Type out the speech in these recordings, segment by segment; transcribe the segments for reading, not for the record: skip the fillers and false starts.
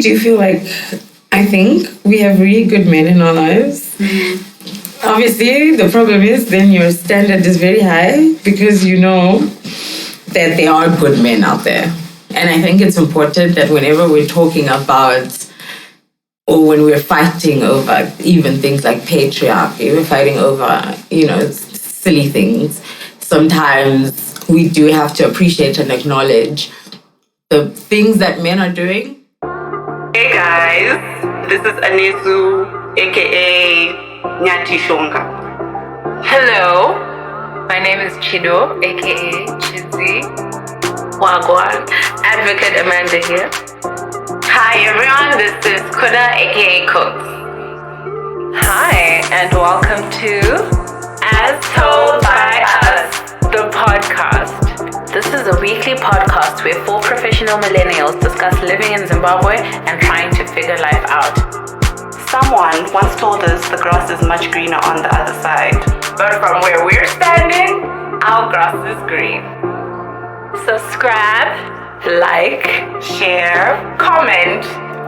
really do feel like, I think we have really good men in our lives. Obviously, the problem is then your standard is very high because you know that there are good men out there. And I think it's important that whenever we're talking about, or when we're fighting over even things like patriarchy, we're fighting over, silly things. Sometimes we do have to appreciate and acknowledge the things that men are doing. Hey guys, this is Anisu, aka Nyati Shonga. Hello, my name is Chido, aka Chizzy. Wagwan. Advocate Amanda here. Hi everyone, this is Kuda, aka Coates. Hi, and welcome to As Told by Us, the podcast. This is a weekly podcast where 4 professional millennials discuss living in Zimbabwe and trying to figure life out. Someone once told us the grass is much greener on the other side. But from where we're standing, our grass is green. Subscribe, like, Share, comment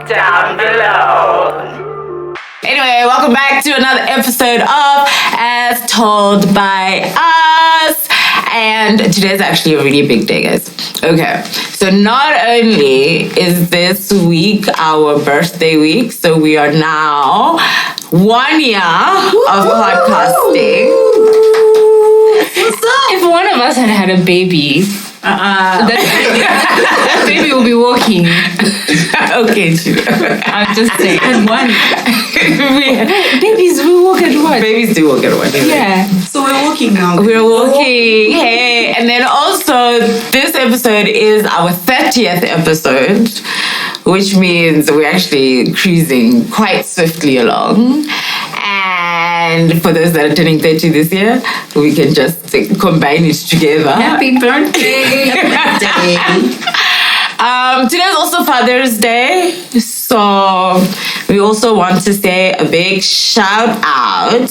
down below. Anyway, welcome back to another episode of As Told by Us. And today's actually a really big day, guys. Okay, so not only is this week our birthday week, so we are now 1 year of podcasting. If one of us had a baby, that baby will be walking. Okay, Chido. I'm just saying. And one. Babies will walk at what? Babies do walk at one. Yeah. So we're walking now. We're walking. Hey. And then also, this episode is our 30th episode, which means we're actually cruising quite swiftly along. And for those that are turning 30 this year, we can just combine it together. Happy birthday. Today is also Father's Day. So we also want to say a big shout out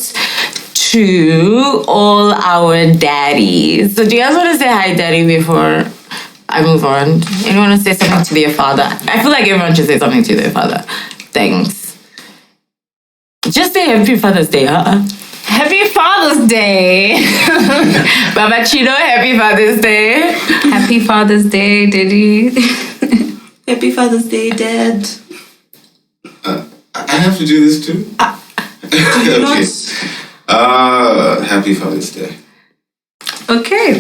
to all our daddies. So do you guys want to say hi, daddy, before I move on? Anyone want to say something to their father? I feel like everyone should say something to their father. Thanks. Just say Happy Father's Day, huh? Happy Father's Day. Baba Chido, Happy Father's Day. Happy Father's Day, Daddy. Happy Father's Day, Dad. I have to do this too? Okay. Happy Father's Day. Okay.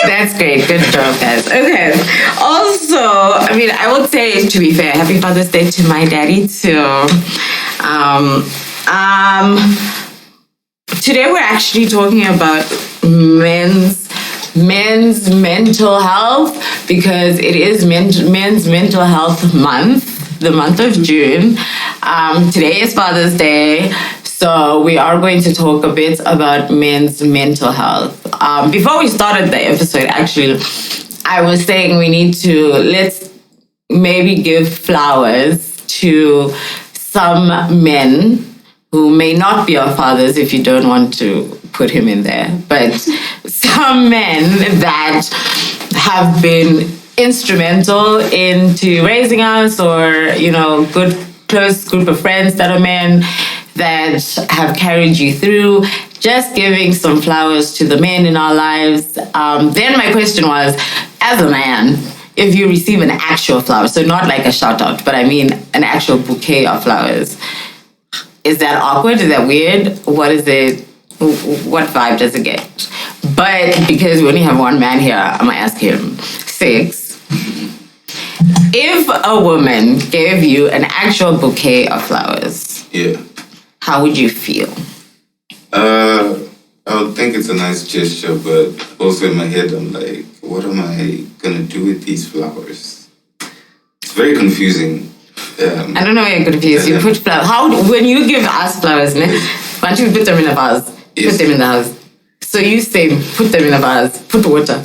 That's great. Good job, guys. Okay. Also, I would say, to be fair, Happy Father's Day to my daddy too. Today we're actually talking about men's mental health because it is men's mental health month, the month of June. Today is Father's Day, so we are going to talk a bit about men's mental health. Before we started the episode, actually, I was saying let's maybe give flowers to some men who may not be our fathers if you don't want to put him in there, but some men that have been instrumental into raising us, or, good, close group of friends that are men that have carried you through. Just giving some flowers to the men in our lives. Then my question was, as a man, if you receive an actual flower, so not like a shout out, but I mean an actual bouquet of flowers, is that awkward? Is that weird? What is it? What vibe does it get? But because we only have one man here, I'm gonna ask him 6. If a woman gave you an actual bouquet of flowers, Yeah. how would you feel? I would think it's a nice gesture, but also in my head, I'm like, what am I gonna do with these flowers? It's very confusing. I don't know why you're confused. You put flowers. When you give us flowers, why don't you put them in a vase? Yes. Put them in the house. So you say, put them in a vase. Put water.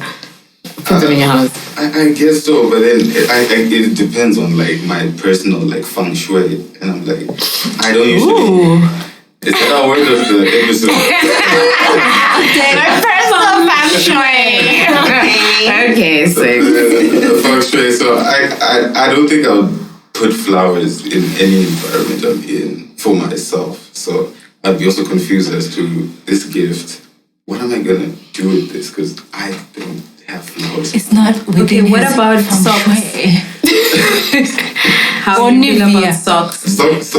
Put them in your house. I guess so, but then it depends on like my personal like feng shui, and I'm like, I don't usually. Ooh. Is that our word of the episode? My personal feng shui. Okay, 6. The feng shui. So I don't think I would put flowers in any environment I'm in for myself. So I'd be also confused as to this gift. What am I gonna do with this? Because I don't have flowers. It's not within Okay, what his about feng socks? shui. How do you feel Olivia. about socks? Socks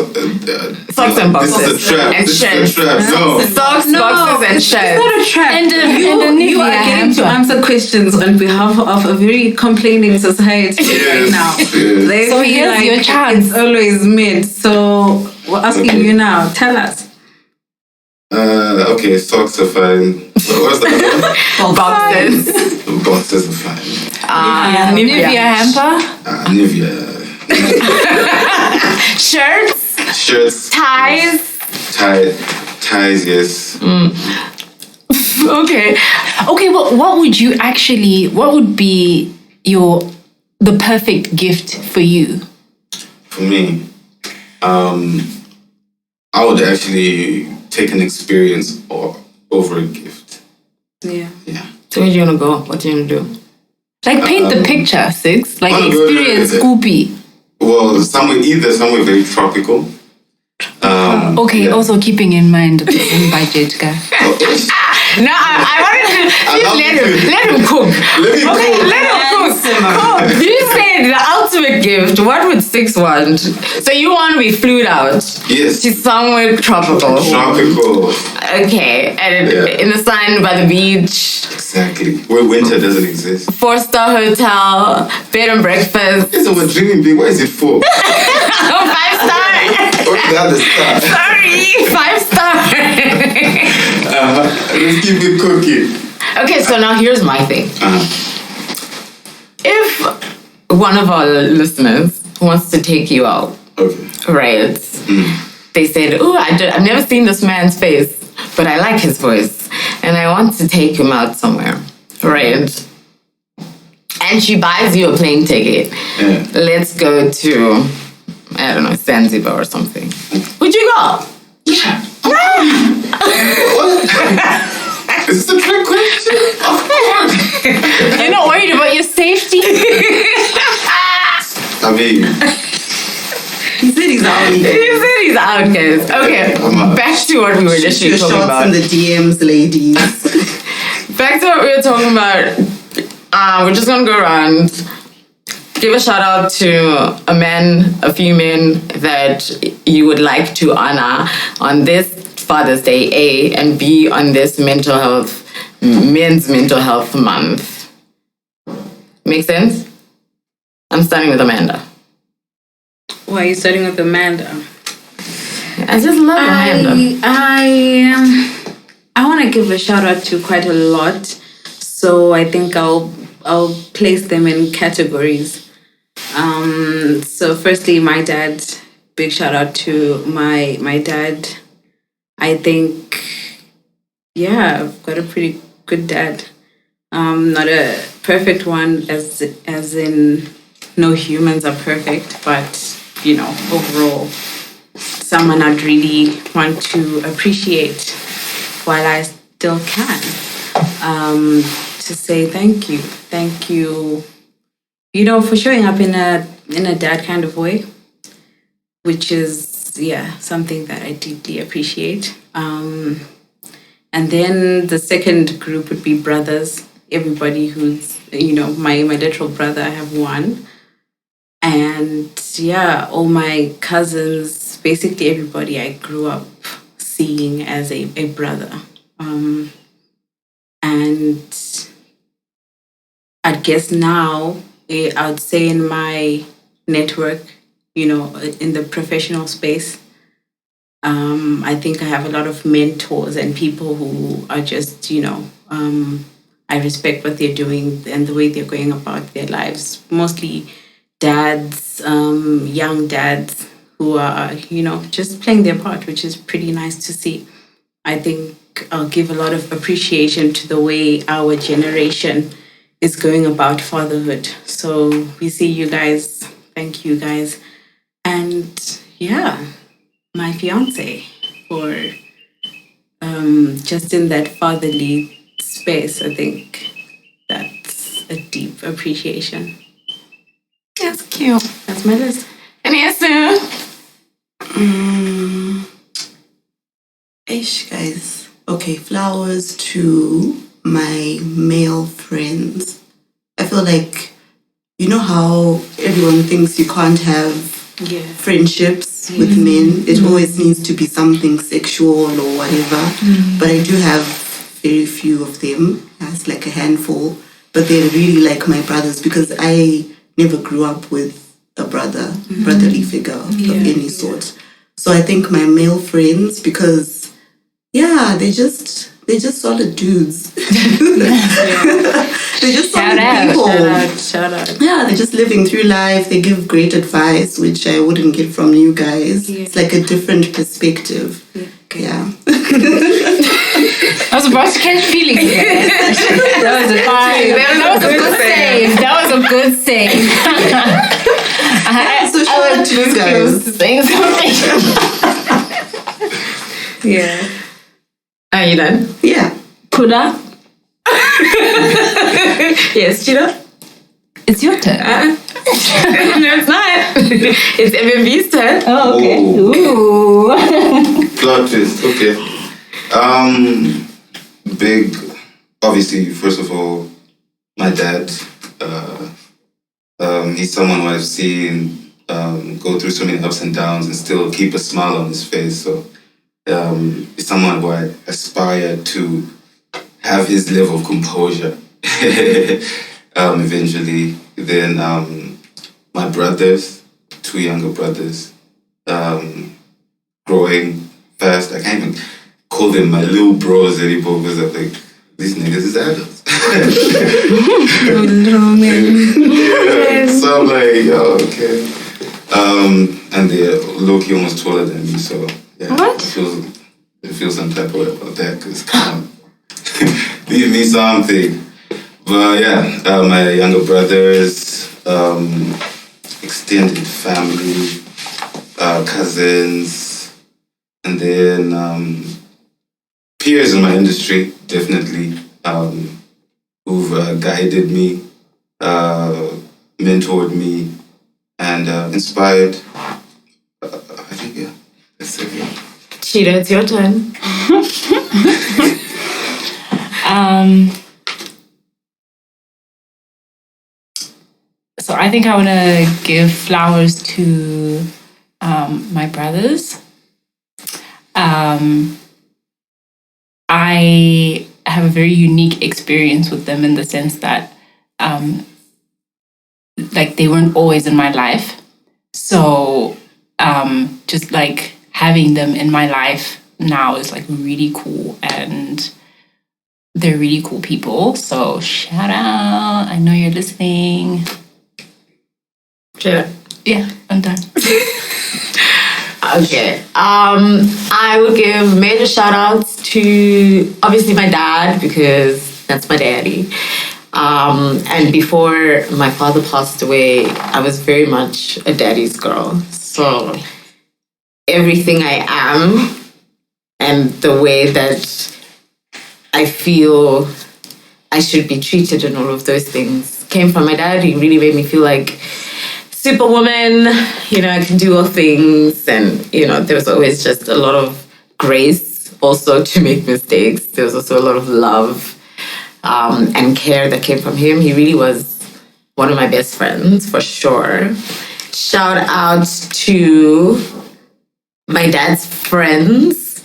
and boxes. This is a trap. And This shirts. is a trap. No. Socks, boxes, and shirts. It's not a trap. And a you are Nivea getting to hamper. answer questions on behalf of a very complaining society right now. Yes. They So feel here's like your chance. it's always mid. So we're asking Okay. you now. Tell us. Okay, socks are fine. What's the other Boxes. one? Boxes are fine. Nivea hamper. Nivea. Shirts, Shirts. ties. Ties, yes. Okay. Okay, well, what would be the perfect gift for you? For me, I would actually take an experience over a gift. Yeah. Yeah. So where do you want to go? What do you want to do? Like paint the picture, Six. Like wanna go experience there. Scoopy. Well, somewhere very tropical. Okay, yeah. also keeping in mind the same budget, guy. No, I wanted to Allow me to- let him cook. Let me Okay, cook. let him cook. Cook. You said the ultimate gift. What would Six want? So you want to be flued out Yes. to somewhere tropical. Tropical. Okay, and Yeah. in the sun by the beach, Exactly. Where winter doesn't exist. 4-star hotel, bed and breakfast, Yes, we're dreaming big. Why is it 4? 5-star. What's the other star? Sorry, 5-star. Let's keep it cooking. Okay, so now here's my thing. If one of our listeners wants to take you out, Okay. right? They said, "Oh, I've never seen this man's face, but I like his voice, and I want to take him out somewhere, right?" And she buys you a plane ticket. Yeah. Let's go to, I don't know, Zanzibar or something. Would you go? Yeah. What? Is this a trick question? Of course. You're not worried about your safety? I mean, He said he's out. He said he's out, guys. Okay, I'm out. back to what we were Shoot initially your talking shots about. in the DMs, ladies. Back to what we were talking about. We're just gonna go around, give a shout out to a few men that you would like to honor on this Father's Day, A, and B, on this Men's Mental Health Month. Make sense? I'm starting with Amanda. Why are you starting with Amanda? I just love Amanda. I want to give a shout out to quite a lot, so I think I'll place them in categories. So firstly, my dad. Big shout out to my dad. I think, yeah, I've got a pretty good dad. Not a perfect one, as in no humans are perfect, but you know, overall, someone I'd really want to appreciate while I still can. To say thank you, you know, for showing up in a dad kind of way, which is something that I deeply appreciate. And then the second group would be brothers. Everybody who's, you know, my literal brother. I have one. And all my cousins, basically everybody I grew up seeing as a brother. And I guess now, I would say in my network, you know, in the professional space, I think I have a lot of mentors and people who are just, you know, I respect what they're doing and the way they're going about their lives. Mostly dads, young dads who are, you know, just playing their part, which is pretty nice to see. I think I'll give a lot of appreciation to the way our generation is going about fatherhood. So we see you guys. Thank you guys. And my fiance for just in that fatherly space. I think that's a deep appreciation. That's cute. That's my list. an answer. Guys. Okay, flowers to my male friends. I feel like, you know how everyone thinks you can't have friendships with men. It always needs to be something sexual or whatever. But I do have very few of them. It's like a handful. But they're really like my brothers because I never grew up with a brotherly figure of any sort. So I think my male friends, because they're just solid dudes. They're just solid people. Shout out. Yeah, they're just living through life. They give great advice, which I wouldn't get from you guys. It's like a different perspective. Yeah. I was about to catch feelings again. That was fine. That was a good save. That was a good save. So shout out to you guys. Saying something. Yeah. Are you done? Yeah. Kuda, Yes, Chida? it's your turn. No, it's not. It's MMV's turn. Oh, okay. Oh. Ooh. Plot twist. Okay. Big. Obviously, first of all, my dad. He's someone who I've seen go through so many ups and downs and still keep a smile on his face. So he's someone who I aspire to have his level of composure eventually. Then my brothers, 2 younger brothers, growing fast. I can't even call them my little bros anymore because I'm like, these niggas is adults. Yeah, so I'm like, okay. And they're low-key almost taller than me, so yeah. What? It feels some type of way about that because come on. Leave me something. But yeah, my younger brothers, extended family, cousins, and then peers in my industry, definitely, who've guided me, mentored me, and inspired. I think, yeah, that's it. Yeah. Chida, it's your turn. So I think I want to give flowers to my brothers. I have a very unique experience with them in the sense that like they weren't always in my life. So just like having them in my life now is like really cool, and they're really cool people. So shout out. I know you're listening. Chida. Yeah, I'm done. Okay. I would give major shout outs to obviously my dad because that's my daddy. And before my father passed away, I was very much a daddy's girl. So everything I am and the way that I feel I should be treated and all of those things came from my dad. He really made me feel like superwoman, I can do all things. And, there was always just a lot of grace also to make mistakes. There was also a lot of love and care that came from him. He really was one of my best friends, for sure. Shout out to my dad's friends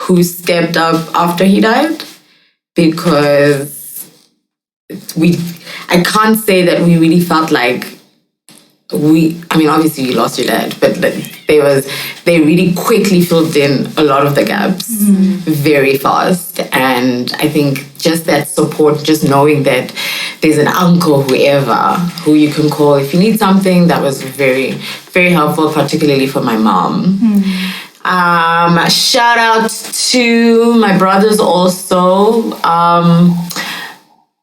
who stepped up after he died, because I can't say that we really felt like obviously you lost your dad, but they really quickly filled in a lot of the gaps very fast. And I think just that support, just knowing that there's an uncle, whoever, who you can call if you need something, that was very, very helpful, particularly for my mom. Shout out to my brothers also.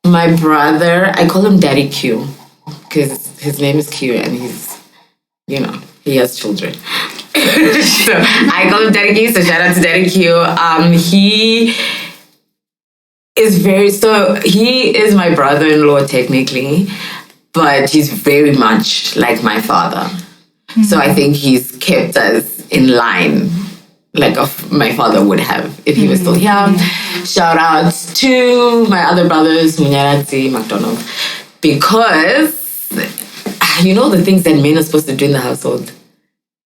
My brother, I call him Daddy Q, because his name is Q and he's, he has children. So I call him Daddy Q, so shout out to Daddy Q. He is my brother-in-law technically, but he's very much like my father. So I think he's kept us in line, like my father would have if he was still here. Shout out to my other brothers, Munyaradzi, McDonald, because the things that men are supposed to do in the household.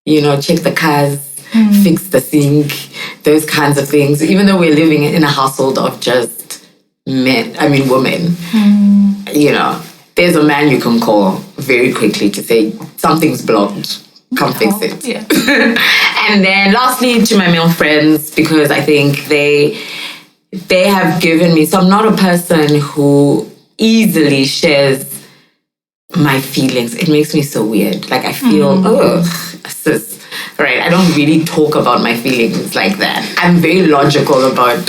Check the cars, fix the sink, those kinds of things. Even though we're living in a household of just women, there's a man you can call very quickly to say, something's blocked, come fix it. Yeah. And then lastly, to my male friends, because I think they have given me, so I'm not a person who easily shares my feelings. It makes me so weird. Like I feel, sis. Right, I don't really talk about my feelings like that. I'm very logical about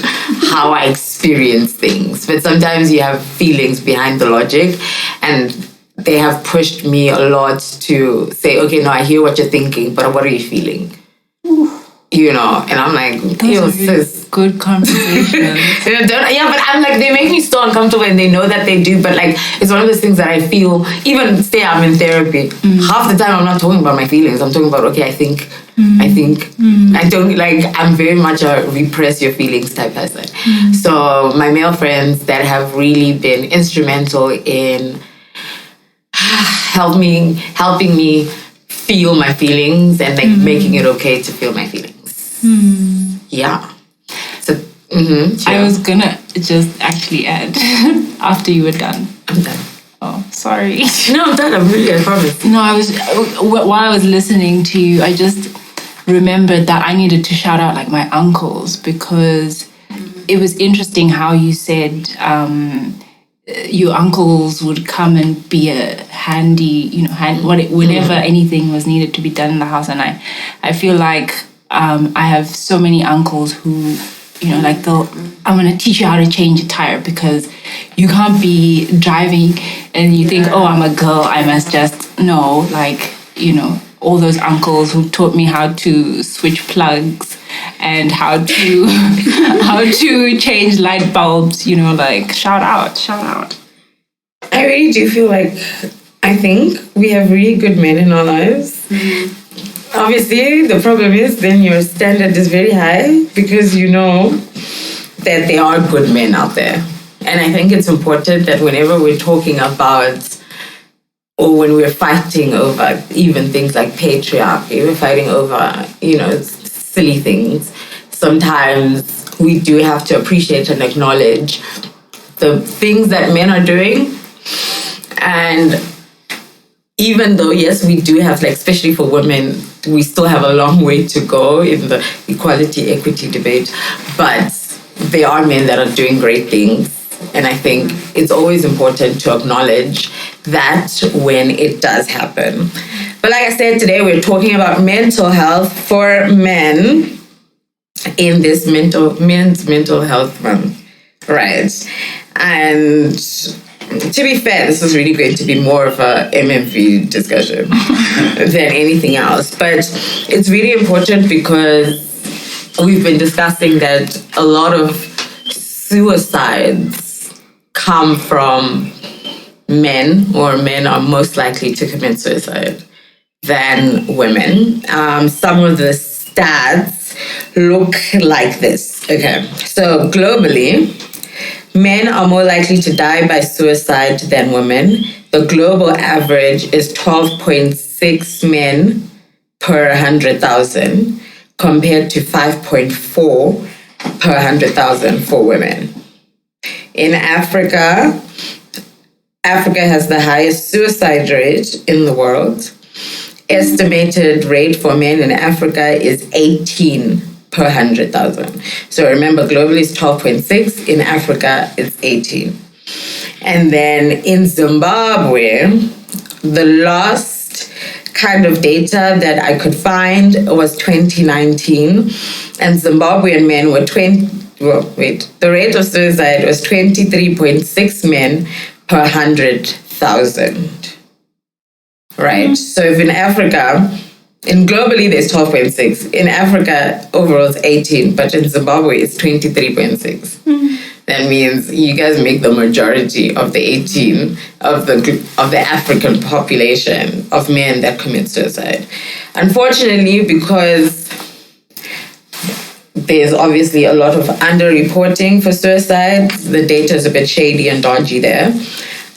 how I experience things. But sometimes you have feelings behind the logic, and they have pushed me a lot to say, okay, no, I hear what you're thinking, but what are you feeling? And I'm like, sis. Good conversation. Yeah, but I'm like, they make me so uncomfortable, and they know that they do, but like, it's one of those things that I feel, even say I'm in therapy, half the time I'm not talking about my feelings. I'm talking about, okay, I think, I don't, like, I'm very much a repress your feelings type person. So my male friends that have really been instrumental in helping me feel my feelings and like making it okay to feel my feelings. Yeah. So, sure. I was gonna just actually add after you were done. I'm done. Oh, sorry. No, I'm done. I promise. No, while I was listening to you, I just remembered that I needed to shout out like my uncles, because it was interesting how you said your uncles would come and be a handy, whenever anything was needed to be done in the house. And I feel like I have so many uncles who, I'm going to teach you how to change a tire, because you can't be driving and you think, oh, I'm a girl, I must just know, all those uncles who taught me how to switch plugs and how to change light bulbs, shout out. I really do feel like, I think we have really good men in our lives. Obviously, the problem is then your standard is very high, because you know that there are good men out there. And I think it's important that whenever we're talking about, or when we're fighting over even things like patriarchy, we're fighting over, silly things, sometimes we do have to appreciate and acknowledge the things that men are doing. And even though, yes, we do have, especially for women, we still have a long way to go in the equality, equity debate, but there are men that are doing great things. And I think it's always important to acknowledge that when it does happen. But like I said, today we're talking about mental health for men in this men's mental health month, right? And to be fair, this is really going to be more of a MMV discussion than anything else. But it's really important because we've been discussing that a lot of suicides come from men, or men are most likely to commit suicide than women. Some of the stats look like this. Okay, so globally, men are more likely to die by suicide than women. The global average is 12.6 men per 100,000 compared to 5.4 per 100,000 for women. In Africa has the highest suicide rate in the world. Estimated rate for men in Africa is 18 per 100,000. So remember, globally it's 12.6. In Africa, it's 18. And then in Zimbabwe, the last kind of data that I could find was 2019. And Zimbabwean men were the rate of suicide was 23.6 men per 100,000. Right? So if in Africa, globally there's 12.6. In Africa, overall it's 18, but in Zimbabwe it's 23.6. that means you guys make the majority of the 18 of the African population of men that commit suicide. Unfortunately, because there's obviously a lot of underreporting for suicide, the data is a bit shady and dodgy there.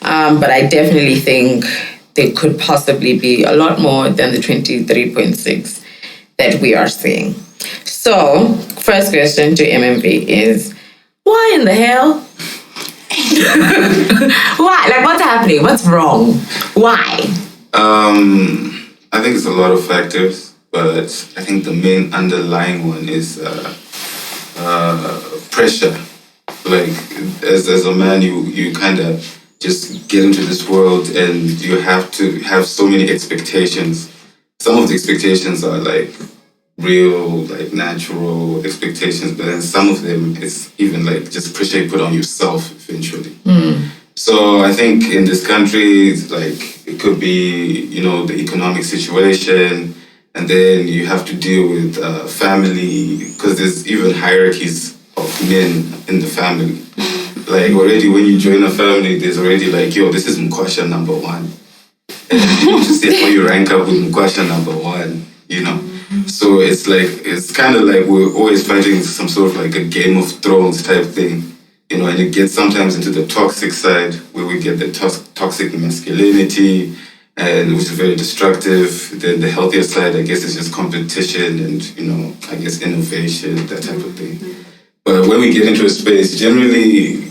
But I definitely think there could possibly be a lot more than the 23.6 that we are seeing. So, first question to MMV is, why in the hell? Why? Like, what's happening? What's wrong? Why? I think it's a lot of factors, but I think the main underlying one is pressure. Like, as a man, you kind of just get into this world and you have to have so many expectations. Some of the expectations are like real, like natural expectations, but then some of them is even like just pressure you put on yourself eventually. So I think in this country, like it could be, the economic situation, and then you have to deal with family, because there's even hierarchies of men in the family. Like already when you join a family, there's already like, this is Mkwasha number one. And you need to say how you rank up with Mkwasha number one, So it's kind of like we're always fighting some sort of like a Game of Thrones type thing, and it gets sometimes into the toxic side where we get the toxic masculinity, and which is very destructive. Then the healthier side, I guess, is just competition and, I guess innovation, that type of thing. But when we get into a space, generally,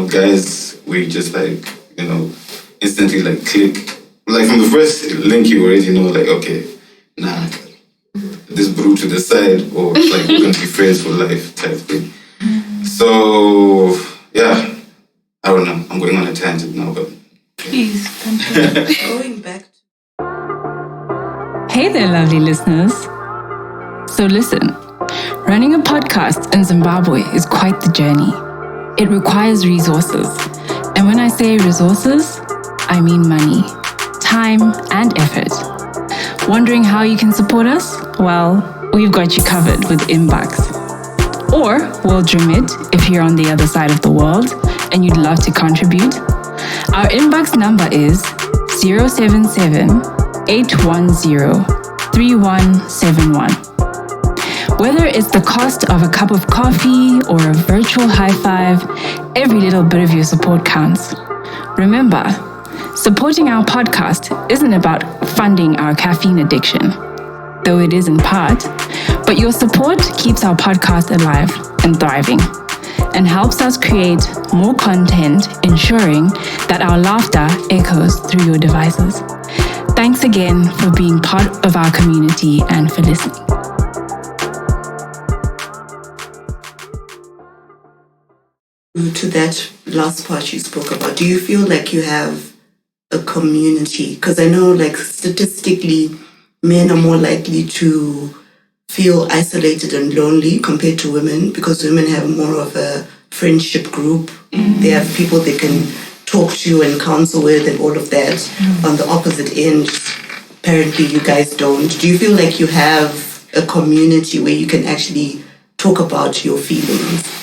guys, we just like, instantly like click. Like from the first link, you already know, like, okay, nah, this brew to the side, or like we're going to be friends for life type thing. So, yeah, I don't know. I'm going on a tangent now, but... Please, continue. Going back Hey there, lovely listeners. So listen, running a podcast in Zimbabwe is quite the journey. It requires resources. And when I say resources, I mean money, time, and effort. Wondering how you can support us? Well, we've got you covered with Inbox. Or World Remit if you're on the other side of the world and you'd love to contribute. Our Inbox number is 077-810-3171. Whether it's the cost of a cup of coffee or a virtual high five, every little bit of your support counts. Remember, supporting our podcast isn't about funding our caffeine addiction, though it is in part, but your support keeps our podcast alive and thriving and helps us create more content, ensuring that our laughter echoes through your devices. Thanks again for being part of our community and for listening. to that last part you spoke about, do you feel like you have a community? Because I know, like, statistically, men are more likely to feel isolated and lonely compared to women, because women have more of a friendship group. Mm-hmm. They have people they can talk to and counsel with and all of that. Mm-hmm. On the opposite end, apparently you guys don't. Do you feel like you have a community where you can actually talk about your feelings?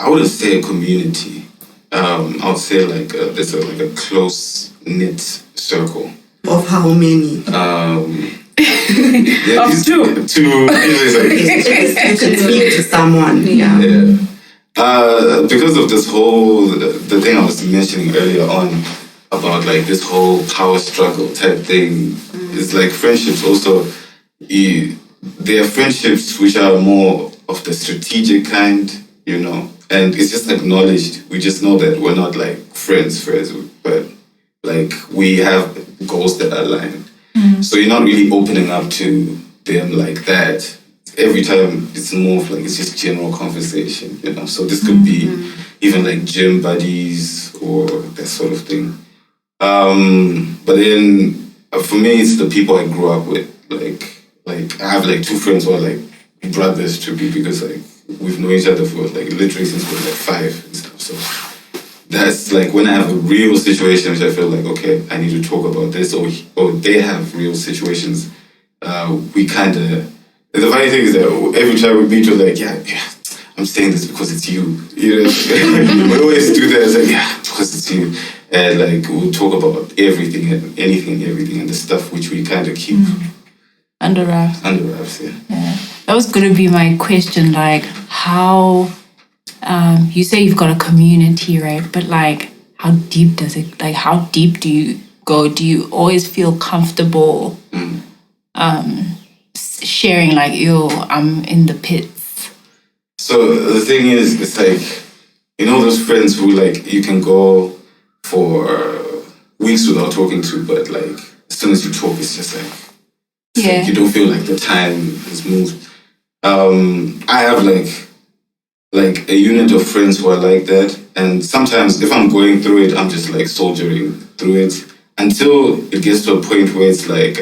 I wouldn't say a community. I would say like there's a close knit circle. Of how many? Yeah, of two. You can speak to someone. Yeah. Because of this whole the thing I was mentioning earlier on about like this whole power struggle type thing. It's like friendships also. There are friendships which are more of the strategic kind, you know, and it's just acknowledged. We just know that we're not like friends, but like we have goals that are aligned. Mm-hmm. So you're not really opening up to them like that. Every time it's more of like it's just general conversation, you know. So this could be even like gym buddies or that sort of thing. But then for me, it's the people I grew up with. Like I have like two friends who are like brothers to me because like we've known each other for like literally since we were like 5 and stuff. So that's like when I have a real situation which I feel like, okay, I need to talk about this, or they have real situations. We kind of. The funny thing is that every time we meet, we're like, yeah, I'm saying this because it's you. You know, we always do that. It's like, yeah, because it's you. And like, we'll talk about everything and anything and everything and the stuff which we kind of keep under wraps. Under wraps, yeah. That was going to be my question. Like, how, you say you've got a community, right? But like, how deep does it, like, how deep do you go? Do you always feel comfortable sharing, like, yo, I'm in the pits? So the thing is, it's like, you know those friends who like you can go for weeks without talking to, but like as soon as you talk, it's just like, like you don't feel like the time has moved. I have like a unit of friends who are like that, and sometimes if I'm going through it, I'm just like soldiering through it until it gets to a point where it's like,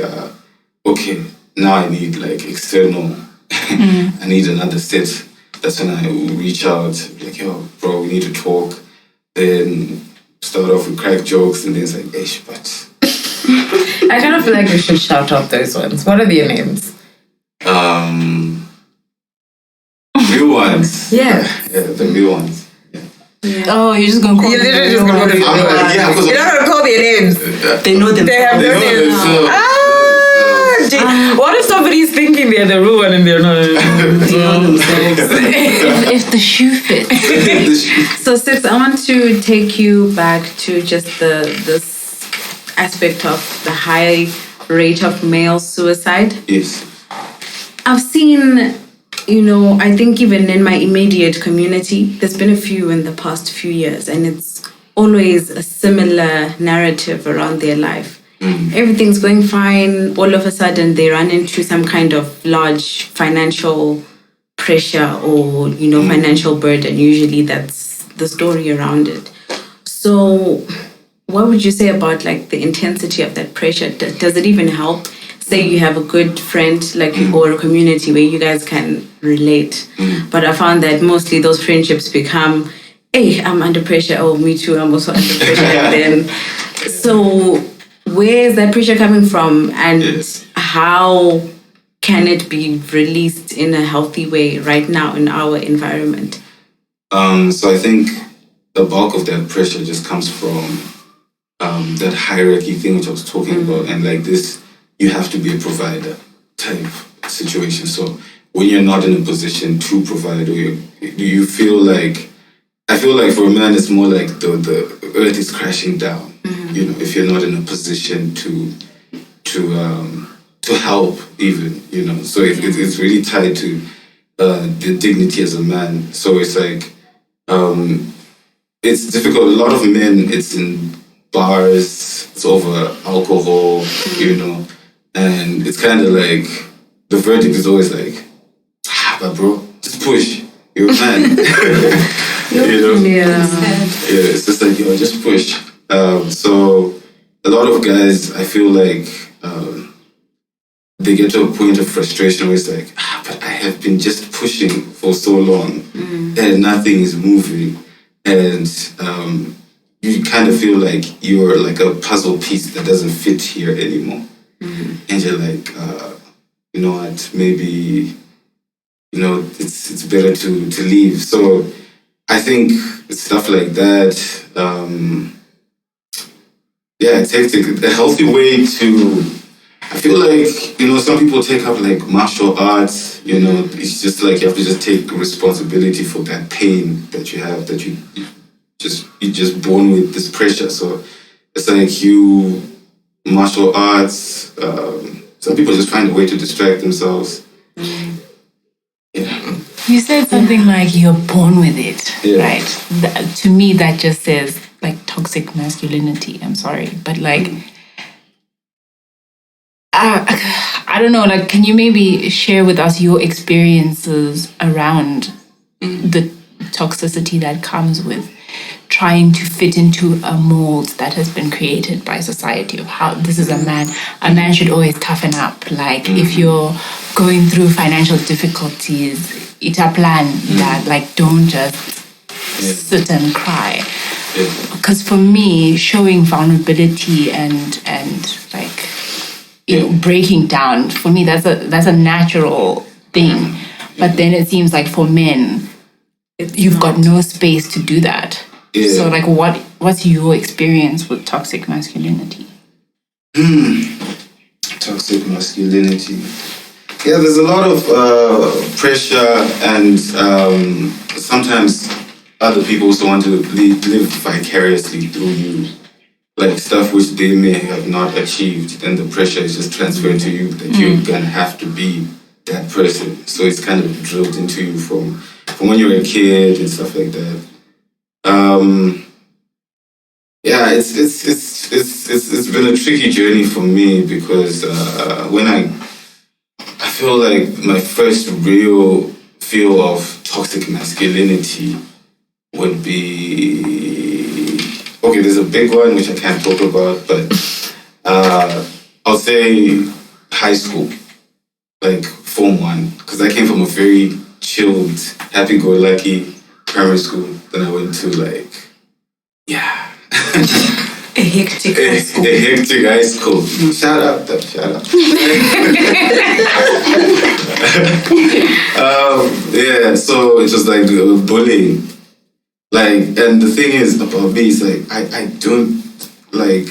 okay, now I need like external, I need another set. That's when I will reach out, like, yo, bro, we need to talk. Then start off with crack jokes, and then it's like, ish, but. I kind of feel like we should shout out those ones. What are their names? Real ones. Yeah. Yeah, the real ones. Yeah. Oh, you're just going to call You're them literally just going to real call them ones. real ones. Yeah, because You're not going to call their names. They know them. They have no names. What if somebody's thinking they're the real one and they're not? If the shoe fits. So, Sis, I want to take you back to just this aspect of the high rate of male suicide. Yes. I've seen, you know, I think even in my immediate community, there's been a few in the past few years, and it's always a similar narrative around their life. Everything's going fine. All of a sudden, they run into some kind of large financial pressure or, you know, financial burden. Usually that's the story around it. So what would you say about like the intensity of that pressure? Does it even help? Say you have a good friend like or a community where you guys can relate. But I found that mostly those friendships become, hey, I'm under pressure. Oh, me too. I'm also under pressure. And then, so where is that pressure coming from, and how can it be released in a healthy way right now in our environment? So I think the bulk of that pressure just comes from that hierarchy thing which I was talking about, and like this, you have to be a provider type situation. So when you're not in a position to provide, or you feel like, I feel like for a man, it's more like the earth is crashing down. You know, if you're not in a position to help, even, you know. So it's really tied to the dignity as a man. So it's like it's difficult. A lot of men, it's in bars, it's over alcohol, you know, and it's kind of like the verdict is always like, but bro, just push. You're a man. You know? It's just like, yo, just push. So a lot of guys, I feel like they get to a point of frustration where it's like, but I have been just pushing for so long and nothing is moving. And you kind of feel like you're like a puzzle piece that doesn't fit here anymore. And you're like, you know what, maybe, you know, it's better to leave. So I think stuff like that, it's hectic. A healthy way to, I feel like, you know, some people take up like martial arts, you know, it's just like you have to just take responsibility for that pain that you have, that you're just born with this pressure. So it's like you, martial arts, some people just find a way to distract themselves. Yeah. You said something like you're born with it, right? To me, that just says like toxic masculinity. I'm sorry, but like, I don't know, like, can you maybe share with us your experiences around the toxicity that comes with trying to fit into a mold that has been created by society of how this is a man should always toughen up. Like if you're going through financial difficulties, it's a plan that like don't just sit and cry. Because for me, showing vulnerability and like, you know, breaking down, for me that's a natural thing. But then it seems like for men, you've got no space to do that. Yeah. So like what's your experience with toxic masculinity? Toxic masculinity. Yeah, there's a lot of pressure, and sometimes other people also want to live vicariously through you. Like stuff which they may have not achieved, and the pressure is just transferred to you that you're gonna have to be that person. So it's kind of drilled into you from when you were a kid and stuff like that. Yeah, it's been a tricky journey for me because when I feel like my first real feel of toxic masculinity would be, okay, there's a big one which I can't talk about, but I'll say high school, like Form 1, because I came from a very chilled, happy-go-lucky primary school. Then I went to like, A hectic high school. A hectic high school. Shout out, though. Shout out. Yeah, so it's just like bullying. Like, and the thing is about me is like, I don't like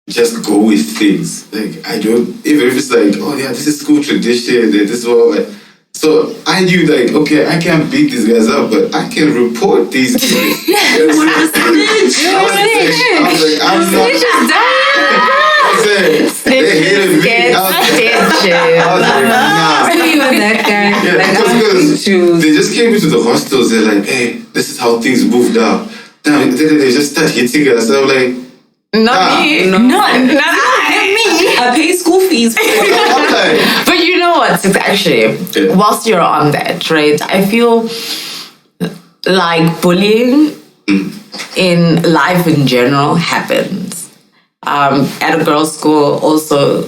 just go with things. Like, I don't, even if it's like, oh yeah, this is school tradition, this is what. So I knew like, okay, I can't beat these guys up, but I can report these guys. I was like, I'm not. They hated me. I was like, nah. You were that guy. Yeah, Like, because they just came into the hostels. They're like, hey, this is how things moved out. Then they just start hitting us. I'm like, Not me. Not me. I pay school fees for I'm But you know what? It's actually, whilst you're on that, right? I feel like bullying in life in general happens. At a girls' school, also,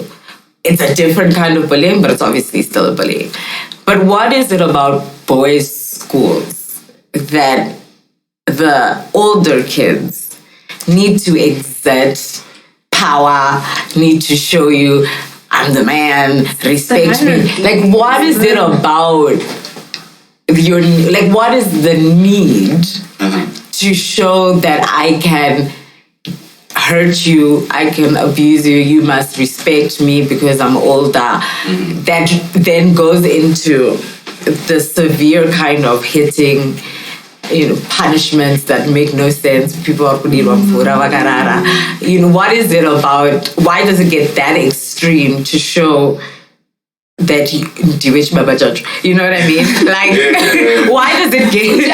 it's a different kind of bullying, but it's obviously still a bullying. But what is it about boys' schools that the older kids need to exert power, need to show you, I'm the man, respect me? Like, what is it about your, like, what is the need to show that I can hurt you, I can abuse you, you must respect me because I'm older? That then goes into the severe kind of hitting, punishments that make no sense. People are what is it about? Why does it get that extreme to show that you know what I mean? Like, why does it get?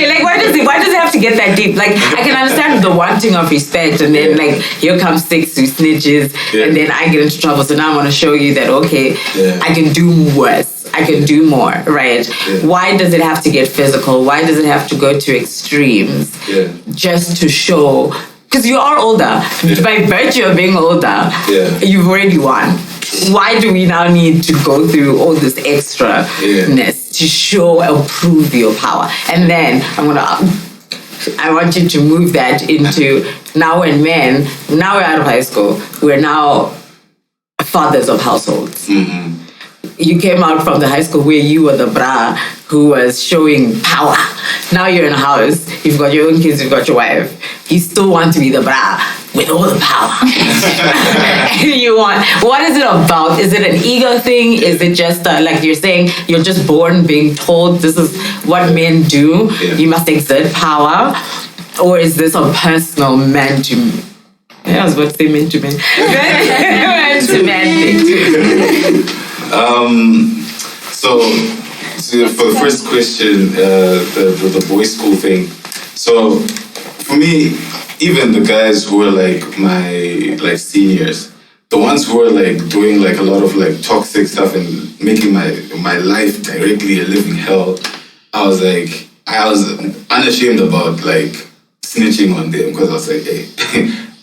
Like, why does it have to get that deep? Like, I can understand the wanting of respect, and then like here comes 6 who snitches, and then I get into trouble. So now I want to show you that I can do worse. I can do more, right? Why does it have to get physical? Why does it have to go to extremes? Just to show, because you are older. By virtue of being older, you've already won. Why do we now need to go through all this extra-ness to show and prove your power? And then I want you to move that into now when men, now we're out of high school, we're now fathers of households. You came out from the high school where you were the bra who was showing power. Now you're in a house, you've got your own kids, you've got your wife. You still want to be the bra with all the power. What is it about? Is it an ego thing? Is it just like you're saying, you're just born being told this is what men do, you must exert power? Or is this a personal man to me? I was about to say man to man. Man to man thing. So for the first question, the boys' school thing. So for me, even the guys who were like my seniors, the ones who were like doing like a lot of like toxic stuff and making my life directly a living hell, I was unashamed about like snitching on them, because I was like, hey,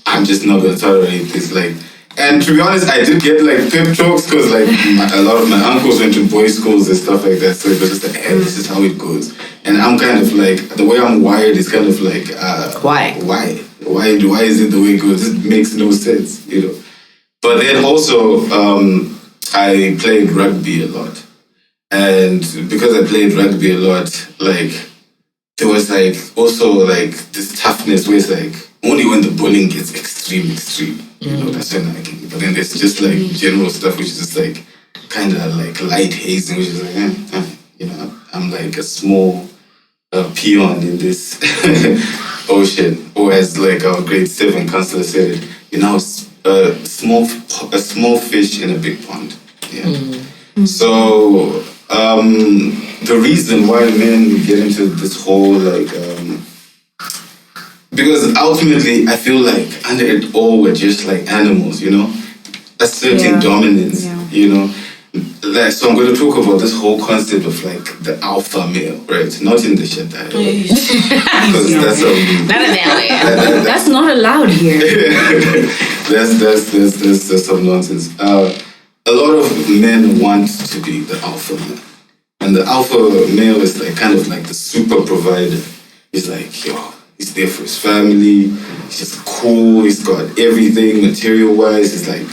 I'm just not gonna tolerate this. Like, and to be honest, I did get like pep talks because like a lot of my uncles went to boys' schools and stuff like that. So it was just like, hey, this is how it goes. And I'm kind of like, the way I'm wired is kind of like, why is it the way it goes? It makes no sense, But then also, I played rugby a lot. And because I played rugby a lot, like there was like also like this toughness where it's like only when the bullying gets extreme, you know, that's when I can. But then there's just like general stuff which is just like kind of like light hazing, which is like, you know, I'm like a small peon in this ocean, or as like our grade 7 counselor said it, you know, a small fish in a big pond. Yeah. So the reason why men get into this whole like because ultimately I feel like under it all we're just like animals, you know, asserting dominance, you know. Like, so I'm going to talk about this whole concept of like the alpha male, right? Not in the shit because that's not in that way. That's not allowed here. that's some nonsense. A lot of men want to be the alpha male, and the alpha male is like kind of like the super provider. He's like, yo, he's there for his family. He's just cool. He's got everything material wise. It's like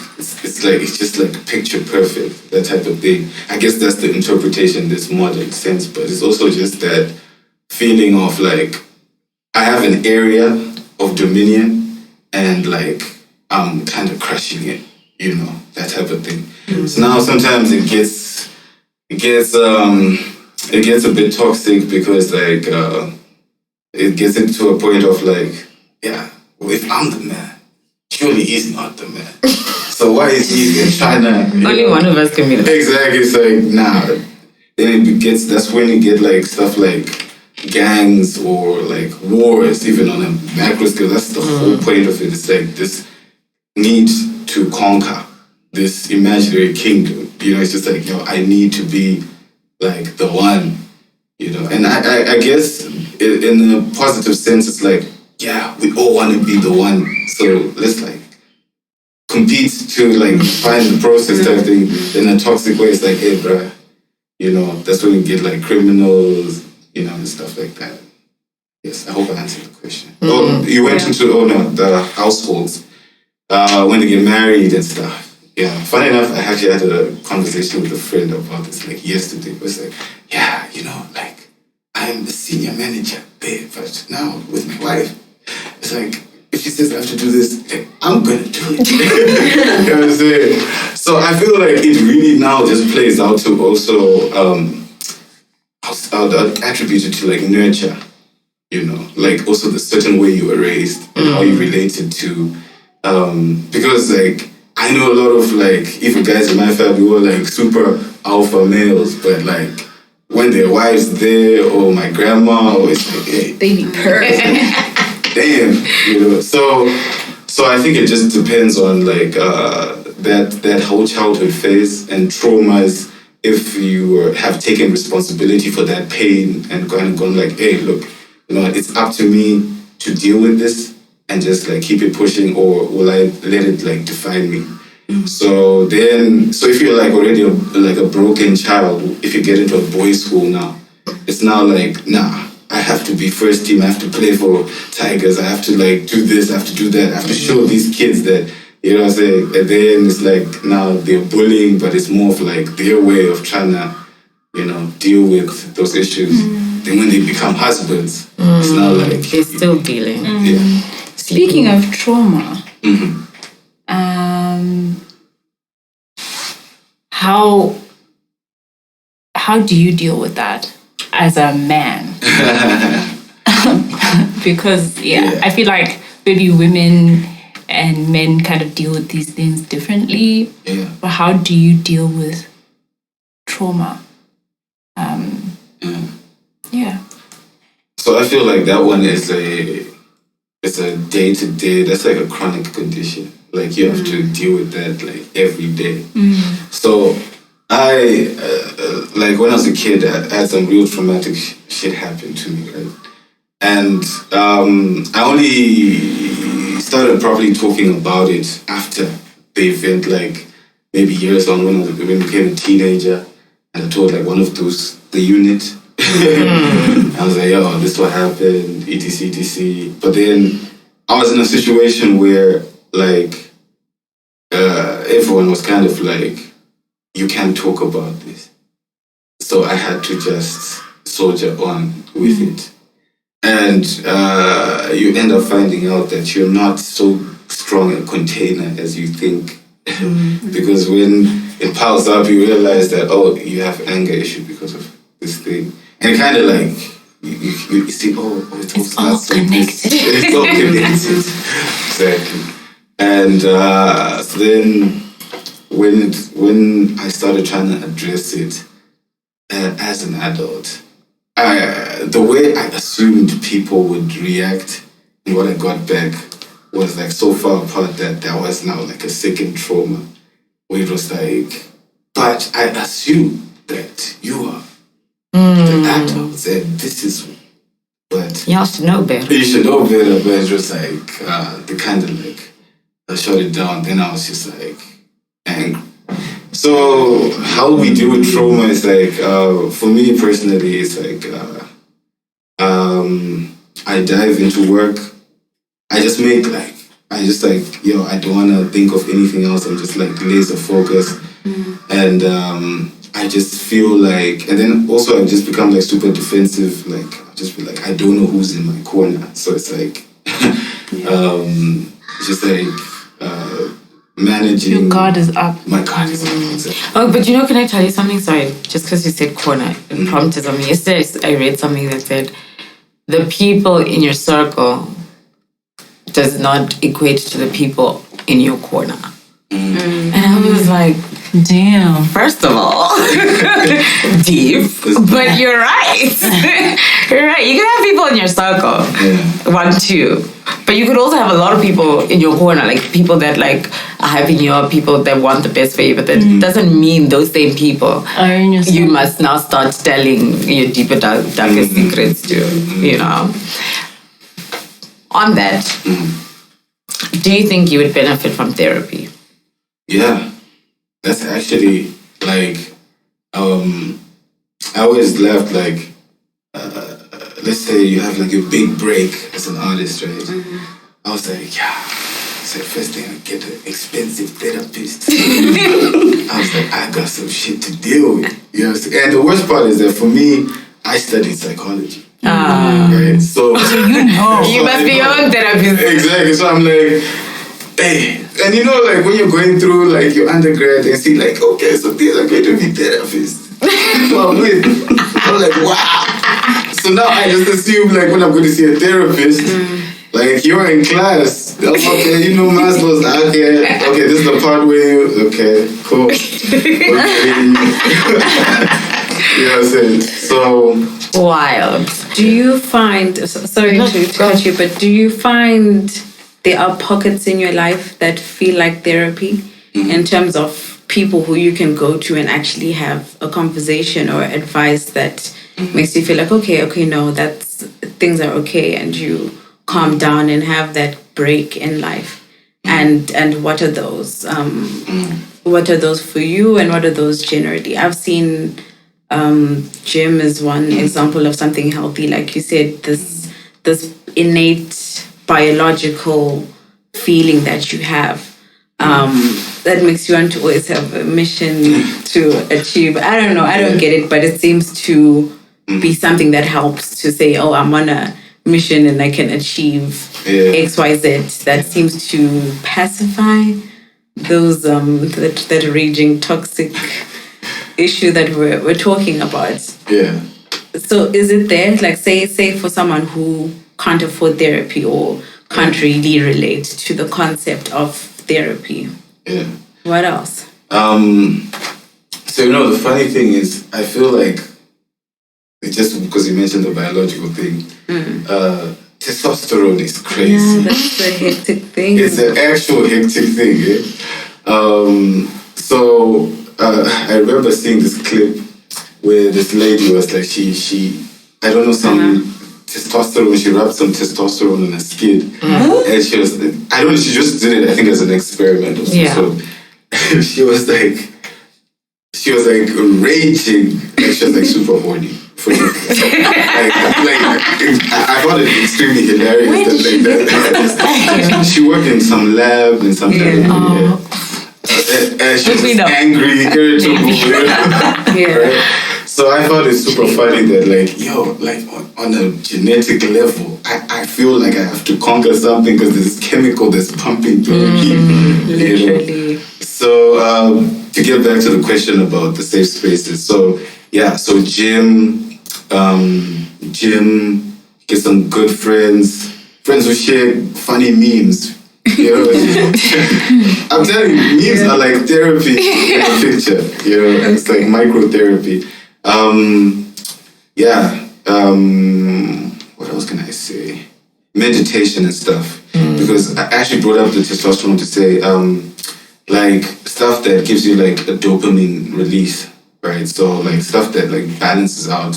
it's just like picture perfect, that type of thing. I guess that's the interpretation in this modern sense, but it's also just that feeling of like I have an area of dominion and like I'm kind of crushing it, you know, that type of thing. So now sometimes it gets a bit toxic because like it gets into a point of like, yeah, well, if I'm the man, surely he's not the man. So why is he in China? Only one of us can be the man. Exactly. It's like, nah. Then that's when you get like stuff like gangs or like wars, even on a macro scale. That's the whole point of it. It's like this need to conquer this imaginary kingdom. You know, it's just like, yo, I need to be like the one, you know. And I guess in a positive sense, it's like, yeah, we all want to be the one. So let's like compete to like find the process type thing. In a toxic way, it's like, hey, bruh, you know, that's when you get like criminals, you know, and stuff like that. Yes, I hope I answered the question. Oh, you went into the households when they get married and stuff. Yeah, funny enough, I actually had a conversation with a friend about this like yesterday. It was like, yeah, you know, like I'm the senior manager, babe, but now with my wife, it's like if she says I have to do this, like, I'm gonna do it. You know what I'm saying? So I feel like it really now just plays out to also attributed to like nurture, you know, like also the certain way you were raised and how you related to because like I know a lot of like even guys in my family were like super alpha males, but like when their wives there or my grandma always like, hey, They be perfect. damn, you know. So I think it just depends on like that whole childhood phase and traumas. If you have taken responsibility for that pain and kind of gone like, hey, look, you know, it's up to me to deal with this and just like keep it pushing, or will I let it like define me? So if you're like already like a broken child, if you get into a boys' school now, it's now like, nah, I have to be first team, I have to play for Tigers, I have to like do this, I have to do that, I have to show these kids that, you know what I'm saying? And then it's like now they're bullying, but it's more of like their way of trying to, you know, deal with those issues. Then when they become husbands, it's now like they're still dealing. Yeah. Speaking of trauma, how do you deal with that as a man? Because I feel like maybe women and men kind of deal with these things differently. Yeah. But how do you deal with trauma? So I feel like that one is a day-to-day, that's like a chronic condition. Like you have to deal with that like every day. So I, like when I was a kid, I had some real traumatic shit happen to me, right? And I the started probably talking about it after the event, like maybe years on when I became a teenager, and I told like one of those, the unit. I was like, yo, this is what happened, etc, etc. But then I was in a situation where like everyone was kind of like, you can't talk about this. So I had to just soldier on with it. And you end up finding out that you're not so strong a container as you think. Because when it piles up, you realize that, oh, you have anger issue because of this thing. And kind of like, you see, it's all connected. It's all connected. Exactly. And so then when I started trying to address it as an adult, the way I assumed people would react and what I got back was like so far apart that there was now like a second trauma where it was like, but I assume that you are the adults and this is what Y'all should know better. you should know better, but it was like they kind of like I shut it down. Then I was just like angry. So how we deal with trauma is like for me personally, it's like I dive into work. I just I don't want to think of anything else. I'm just like laser focused. And I just feel like, and then also I just become like super defensive. Like I just feel like I don't know who's in my corner. So it's like, just like managing. Your guard is up. My guard is up. Oh, but can I tell you something? Sorry, just because you said corner, it prompted something. Yesterday, I read something that said, the people in your circle does not equate to the people in your corner. And I was like, Damn. first of all, deep, but you're right. You're right. You can have people in your circle, 1, 2, but you could also have a lot of people in your corner, like people that like are hyping you up, people that want the best for you, but that doesn't mean those same people Are in your you must now start telling your deeper, darkest secrets to, On that, do you think you would benefit from therapy? Yeah, that's actually like, I always laughed like, let's say you have like a big break as an artist, right? I was like, it's like first thing I get an expensive therapist. I was like, I got some shit to deal with. You know what I'm saying? And the worst part is that for me, I studied psychology. Right? So You must be your own therapist. Exactly. So I'm like, hey, and like when you're going through like your undergrad and see like, okay, so these are going to be therapists. I'm like, wow. So now I just assume like when I'm going to see a therapist, like you're in class, okay, Maslow's out here. Okay, this is the part where okay, cool. You know what I'm saying? So wild. Do you find, sorry to cut you, but do you find there are pockets in your life that feel like therapy in terms of people who you can go to and actually have a conversation or advice that makes you feel like, okay, no, things are okay, and you calm down and have that break in life? And what are those? What are those for you, and what are those generally? I've seen gym is one example of something healthy, like you said, this innate biological feeling that you have that makes you want to always have a mission to achieve. I don't know, I don't get it, but it seems to be something that helps to say, oh, I'm on a mission and I can achieve XYZ. That seems to pacify those that raging toxic issue that we're talking about. Yeah. So is it there? Like say for someone who can't afford therapy or can't really relate to the concept of therapy. Yeah. What else? So the funny thing is, I feel like it's just because you mentioned the biological thing, testosterone is crazy. Yeah, that's the hectic thing. It's an actual hectic thing. Yeah? So I remember seeing this clip where this lady was like, she I don't know, some testosterone, she rubbed some testosterone on her skin. And she was, I don't know, she just did it, I think, as an experiment or something. So she was like raging, like she was like super horny. I found it extremely hilarious that she worked in some lab in some kind of, and she was angry, irritable. Right? So I found it super funny that like, yo, like on a genetic level, I feel like I have to conquer something because there's chemical that's pumping through me. Literally. So to get back to the question about the safe spaces. So yeah, so gym, get some good friends who share funny memes. You know, I'm telling you, memes are like therapy in a picture. You know, it's like microtherapy. What else can I say? Meditation and stuff. Because I actually brought up the testosterone to say, like stuff that gives you like a dopamine release, right? So like stuff that like balances out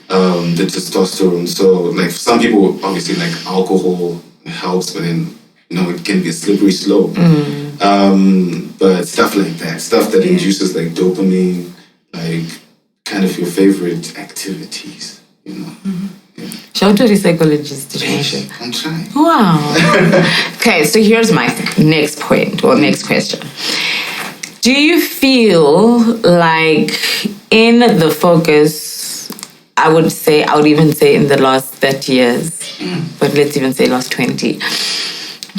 the testosterone. So like for some people, obviously like alcohol helps, but then it can be a slippery slope. But stuff like that, stuff that induces like dopamine, like kind of your favorite activities, Yeah. Shout to the psychologist. I'm trying. Wow. Okay, so here's my next point or next question. Do you feel like in the focus, I would even say in the last 30 years, but let's even say last 20,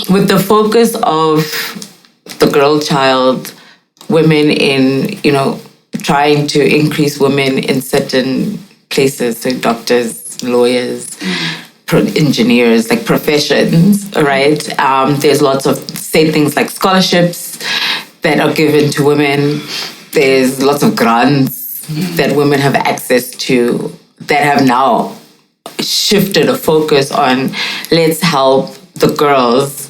with the focus of the girl child, women in, trying to increase women in certain places, so doctors, lawyers, engineers, like professions, right? There's lots of, say, things like scholarships that are given to women. There's lots of grants that women have access to that have now shifted a focus on let's help the girls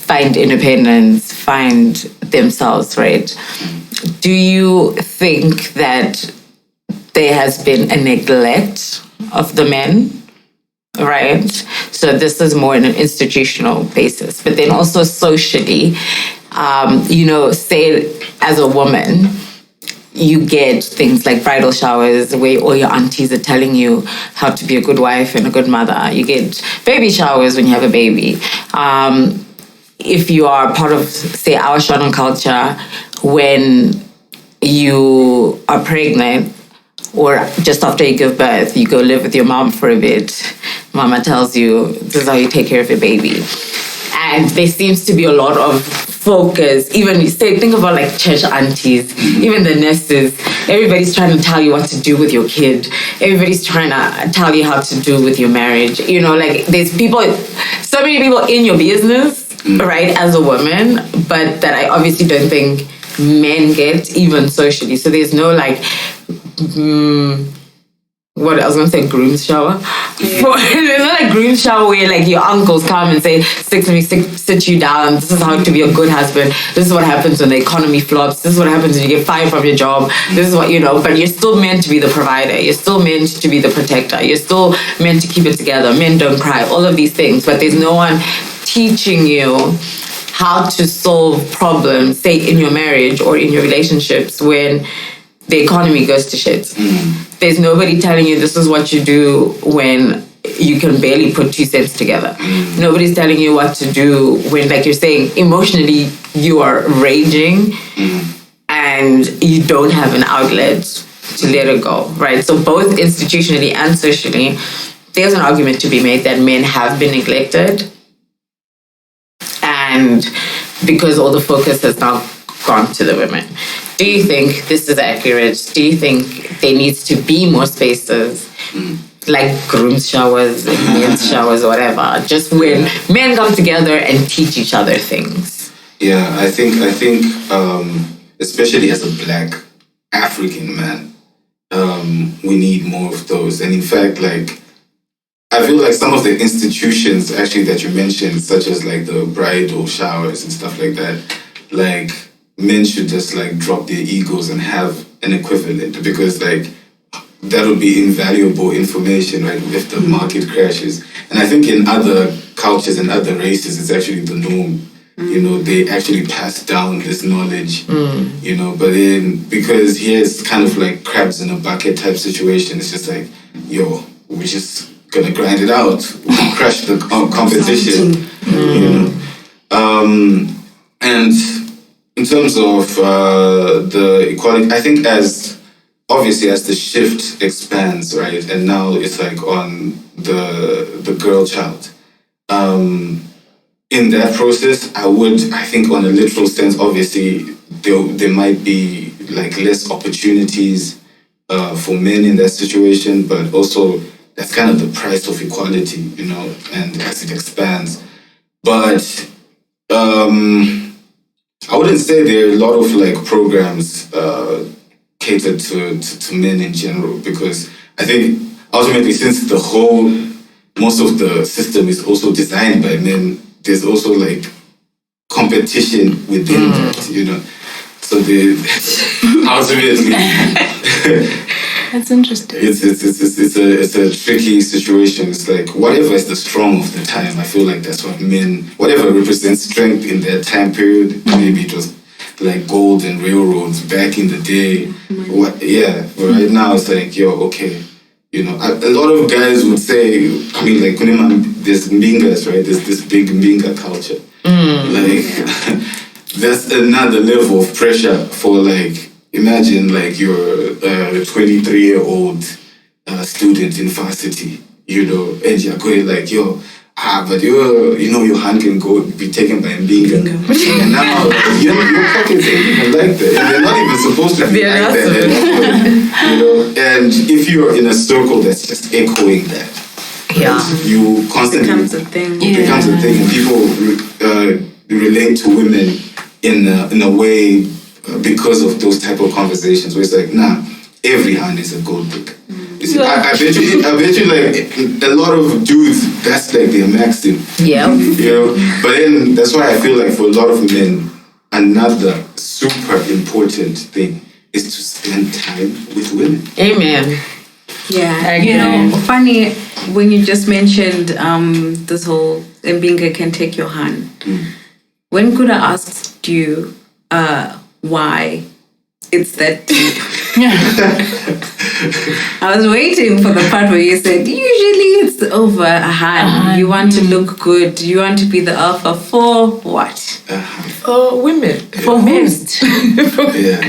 find independence, find themselves, right? Do you think that there has been a neglect of the men, right? So this is more on an institutional basis, but then also socially, say as a woman, you get things like bridal showers where all your aunties are telling you how to be a good wife and a good mother. You get baby showers when you have a baby. If you are part of, say, our Shona culture, when you are pregnant or just after you give birth, you go live with your mom for a bit. Mama tells you, this is how you take care of your baby. And there seems to be a lot of focus, even think about like church aunties, even the nurses, everybody's trying to tell you what to do with your kid. Everybody's trying to tell you how to do with your marriage. Like there's so many people in your business, right, as a woman, but that I obviously don't think men get, even socially. So there's no like, what I was gonna say, groom's shower. There's not a groom's shower where like your uncles come and say, sit you down. This is how to be a good husband. This is what happens when the economy flops. This is what happens when you get fired from your job. This is what but you're still meant to be the provider. You're still meant to be the protector. You're still meant to keep it together. Men don't cry. All of these things, but there's no one teaching you how to solve problems, say in your marriage or in your relationships when the economy goes to shit. There's nobody telling you this is what you do when you can barely put 2 cents together. Nobody's telling you what to do when, like you're saying, emotionally you are raging and you don't have an outlet to let it go, right? So both institutionally and socially, there's an argument to be made that men have been neglected, and because all the focus has now gone to the women. Do you think this is accurate? Do you think there needs to be more spaces like groom's showers, like men's showers, or whatever, just when men come together and teach each other things? Yeah, I think, especially as a Black African man, we need more of those. And in fact, like, I feel like some of the institutions actually that you mentioned, such as like the bridal showers and stuff like that, like men should just like drop their egos and have an equivalent, because like that would be invaluable information, right, if the market crashes. And I think in other cultures and other races, it's actually the norm. They actually pass down this knowledge, but then because here it's kind of like crabs in a bucket type situation, it's just like, we're just gonna grind it out, crush the competition, And in terms of the equality, I think as obviously as the shift expands, right, and now it's like on the girl child. In that process, I think on a literal sense, obviously there might be like less opportunities for men in that situation, but also that's kind of the price of equality, you know, and as it expands. But I wouldn't say there are a lot of like programs catered to men in general, because I think ultimately, since most of the system is also designed by men, there's also like competition within that, you know. So ultimately, That's interesting. it's a tricky situation. It's like whatever is the strong of the time. I feel like that's what men, whatever represents strength in that time period. Maybe it was like gold and railroads back in the day. But right now it's like, okay. You know, a lot of guys would say, I mean, like, there's Mbingas, right? There's this big Mbinga culture. That's another level of pressure for, like, imagine, like, you're a 23-year-old student in varsity, you know, and you're going like, but your hand can be taken by Mbinga. And now, your pockets ain't even like that. And they're not even supposed to be like that. You know, and if you're in a circle that's just echoing that, you constantly... It becomes a thing. It becomes a thing, and people relate to women in a way because of those type of conversations where it's like, nah, every hand is a gold digger. I bet you, like, a lot of dudes, that's like their maxim. Yeah. You know? But then that's why I feel like for a lot of men, another super important thing is to spend time with women. Amen. Yeah. You know, funny, when you just mentioned this whole Mbinga can take your hand. When Kuda asked you why it's that deep, I was waiting for the part where you said, usually it's over a hand. You want to look good. You want to be the alpha for what? For women. For men. Yeah,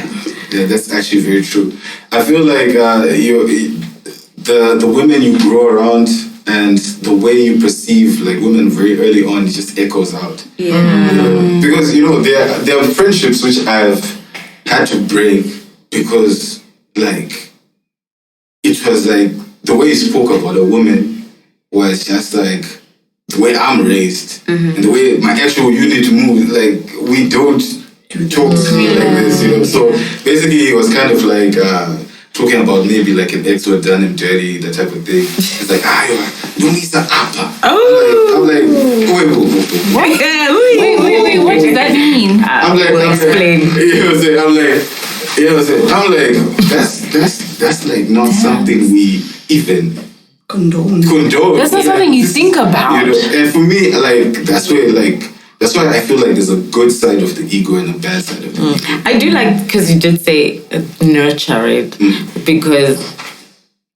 that's actually very true. I feel like the women you grow around and the way you perceive like women very early on, it just echoes out. Yeah. Because, you know, there are friendships which I've had to break because, like, it was like the way you spoke about a woman was just like the way I'm raised and the way my actual unit moves. Like, we don't talk to me like this, you know. So basically, it was kind of like talking about maybe like an ex who had done him dirty, that type of thing. It's like, you need some appa. I'm like, Wait, what does that mean? I'm like, that's like not something we even condone. That's not something you think about. You know? And for me, like, that's why I feel like there's a good side of the ego and a bad side of the ego. I do like, because you did say nurture it, because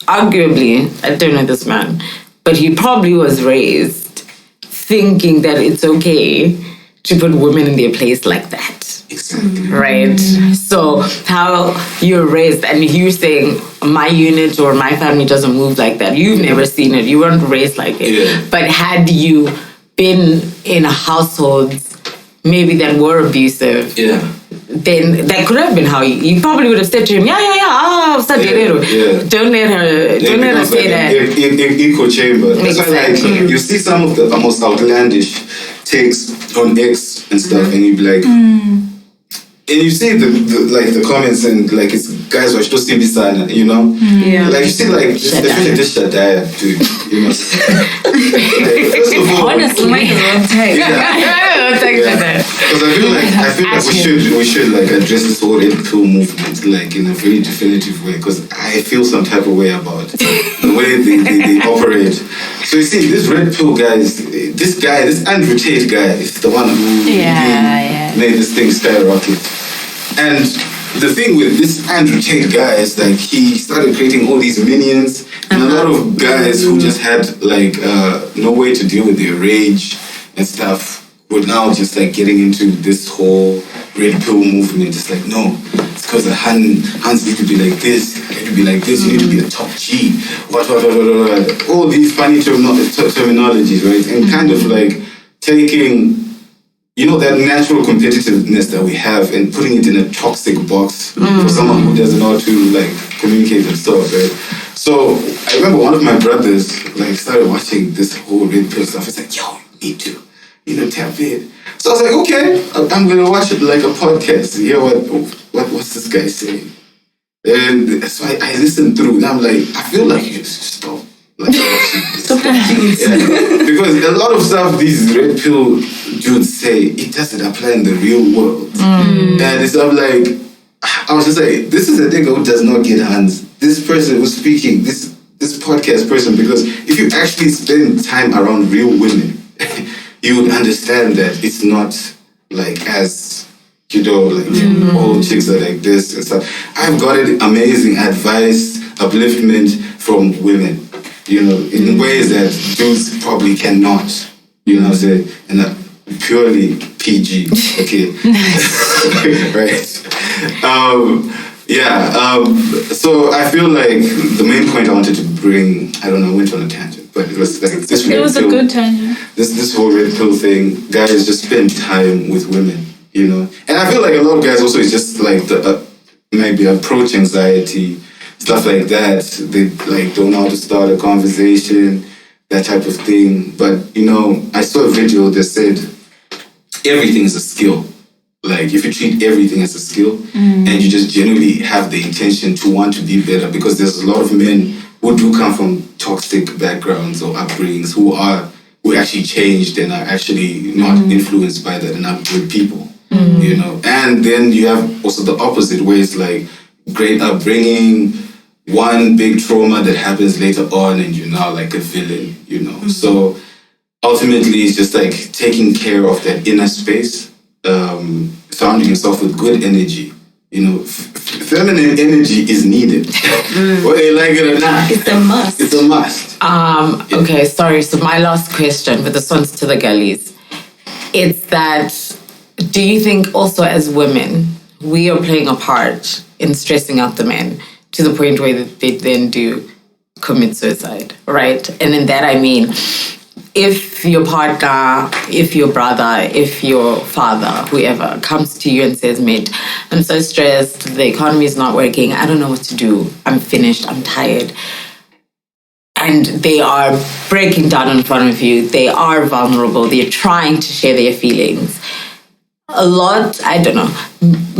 arguably, I don't know this man, but he probably was raised thinking that it's okay to put women in their place like that. Exactly. Right? So how you're raised, and you saying my unit or my family doesn't move like that. You've never seen it. You weren't raised like it. Yeah. But had you been in households maybe that were abusive, then that could have been how you probably would have said to him, don't let her say that. Echo chamber. That's why, like, you see some of the most outlandish takes on X and stuff, and you be like, and you see the comments and like it's guys who are still sana, you know? Yeah. Like you see like especially this Shadaya dude, you know. Like, first of all, honestly, because I feel like we should like address this whole red pill movement like in a very definitive way, because I feel some type of way about the way they operate. So you see, this red pill guys, this Andrew Tate guy is the one who made this thing skyrocket. And the thing with this Andrew Tate guy is like he started creating all these minions, and a lot of guys who just had like no way to deal with their rage and stuff were now just like getting into this whole red pill movement. It's like, no, it's because the hands need to be like this, you need to be like this, you need to be a top G, what. All these funny terminologies, right? And kind of like taking, that natural competitiveness that we have and putting it in a toxic box for someone who doesn't know how to like communicate themselves, right? So I remember one of my brothers like started watching this whole red pill stuff. It's like, yo, you need to, tap in. So I was like, okay, I'm gonna watch it like a podcast. Hear what's this guy saying? And so I listened through, and I'm like, I feel like you should stop. Like, stop because a lot of stuff these red pill dudes say, it doesn't apply in the real world. And it's like, I was just like, this is a nigga who does not get hands. This person who's speaking, this podcast person, because if you actually spend time around real women, you would understand that it's not like as, all chicks are like this and stuff. I've gotten amazing advice, upliftment from women, in ways that dudes probably cannot, say, and purely PG, okay? Right? So I feel like the main point I wanted to bring, I don't know, I went on a tangent, but it was like this. It was a good tangent. This whole red pill thing, guys, just spend time with women, And I feel like a lot of guys also is just like the maybe approach anxiety, stuff like that. They like don't know how to start a conversation, that type of thing. But I saw a video that said everything is a skill. Like, if you treat everything as a skill and you just genuinely have the intention to want to be better, because there's a lot of men who do come from toxic backgrounds or upbringings who actually changed and are actually not influenced by that and are good people, And then you have also the opposite, where it's like great upbringing, one big trauma that happens later on and you're now like a villain, So ultimately, it's just like taking care of that inner space, surrounding yourself with good energy. Feminine energy is needed. Whether you like it or not. It's a must. It's a must. Okay, sorry. So my last question, but this one's to the girlies. It's that, do you think also as women, we are playing a part in stressing out the men to the point where they then do commit suicide, right? And in that I mean, if your partner, if your brother, if your father, whoever comes to you and says, mate, I'm so stressed, the economy is not working, I don't know what to do, I'm finished, I'm tired. And they are breaking down in front of you, they are vulnerable, they're trying to share their feelings. A lot, I don't know,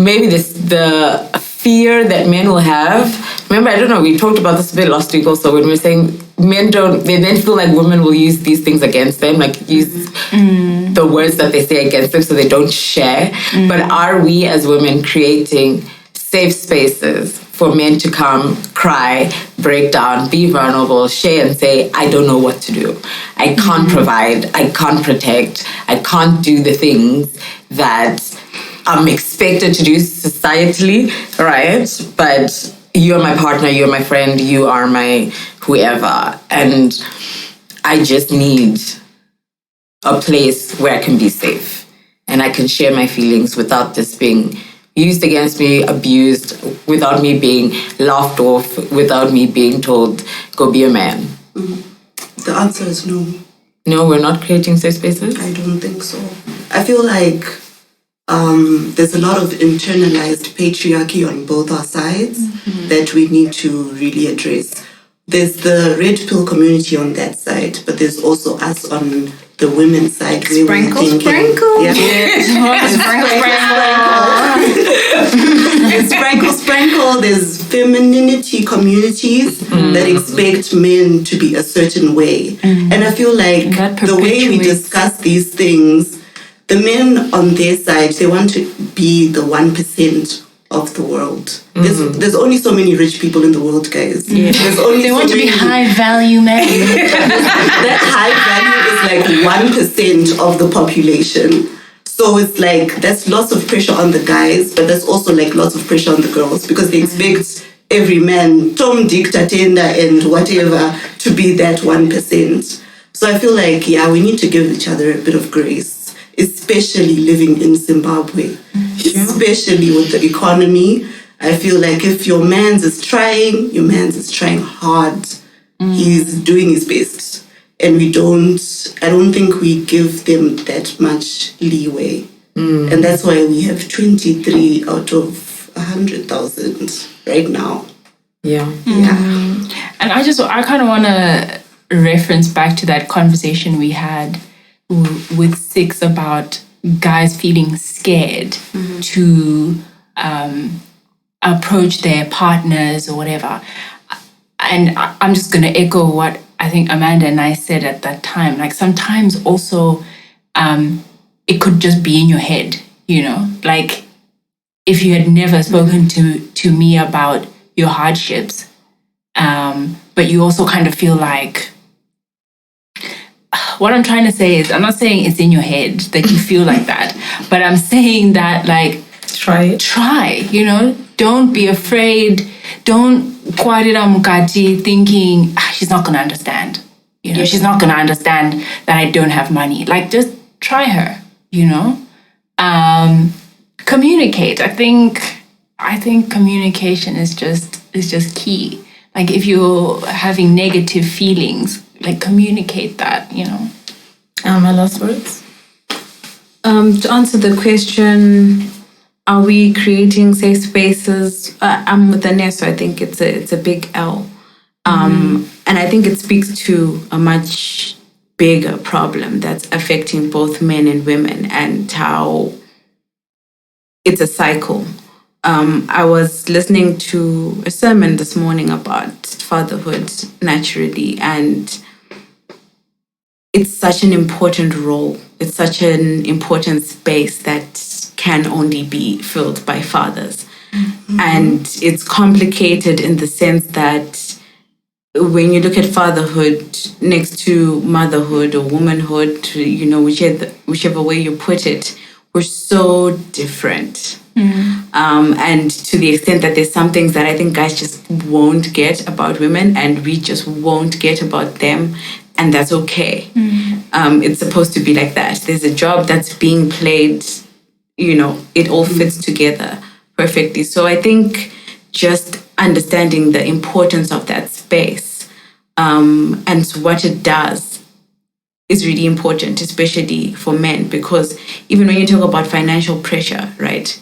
maybe the fear that men will have. Remember, I don't know, we talked about this a bit last week also when we were saying they then feel like women will use these things against them, like use the words that they say against them so they don't share. But are we as women creating safe spaces for men to come, cry, break down, be vulnerable, share and say, I don't know what to do. I can't provide, I can't protect, I can't do the things that I'm expected to do societally, right? But you're my partner, you're my friend, you are my whoever. And I just need a place where I can be safe and I can share my feelings without this being used against me, abused, without me being laughed off, without me being told, go be a man. The answer is no. No, we're not creating safe spaces? I don't think so. I feel like there's a lot of internalized patriarchy on both our sides that we need to really address. There's the red pill community on that side, but there's also us on the women's side. Sprinkle. Yeah. Sprinkle. There's femininity communities that expect men to be a certain way. And I feel like the way we discuss these things, the men on their side, they want to be the 1% of the world. There's only so many rich people in the world, guys. Yeah. They want to be high value men. That high value is like 1% of the population. So it's like that's lots of pressure on the guys, but there's also like lots of pressure on the girls because they expect every man, Tom, Dick, Tatenda, and whatever, to be that 1%. So I feel like, we need to give each other a bit of grace, especially living in Zimbabwe. especially with the economy. I feel like if your man's is trying, your man's is trying hard. He's doing his best. And I don't think we give them that much leeway. And that's why we have 23 out of 100,000 right now. Yeah. And I kind of want to reference back to that conversation we had with Six about guys feeling scared to approach their partners or whatever. And I'm just going to echo what I think Amanda and I said at that time. Like sometimes also it could just be in your head, you know? Like if you had never spoken to me about your hardships, but you also kind of feel like, what I'm trying to say is, I'm not saying it's in your head that you feel like that, but I'm saying that like, try, you know? Don't be afraid. Don't kwarira mukati thinking, she's not going to understand. You know, she's not going to understand that I don't have money. Like, just try her, you know? Communicate. I think communication is just key. Like, if you're having negative feelings, like, communicate that, you know? My last words? To answer the question, are we creating safe spaces? I'm with Anessa, so I think it's a big L. And I think it speaks to a much bigger problem that's affecting both men and women and how it's a cycle. I was listening to a sermon this morning about fatherhood naturally, and it's such an important role. It's such an important space that can only be filled by fathers. And it's complicated in the sense that when you look at fatherhood next to motherhood or womanhood, you know, whichever way you put it, we're so different. And to the extent that there's some things that I think guys just won't get about women and we just won't get about them. And that's okay. It's supposed to be like that. There's a job that's being played, you know, it all fits together perfectly. So I think just understanding the importance of that space and what it does is really important, especially for men, because even when you talk about financial pressure, right?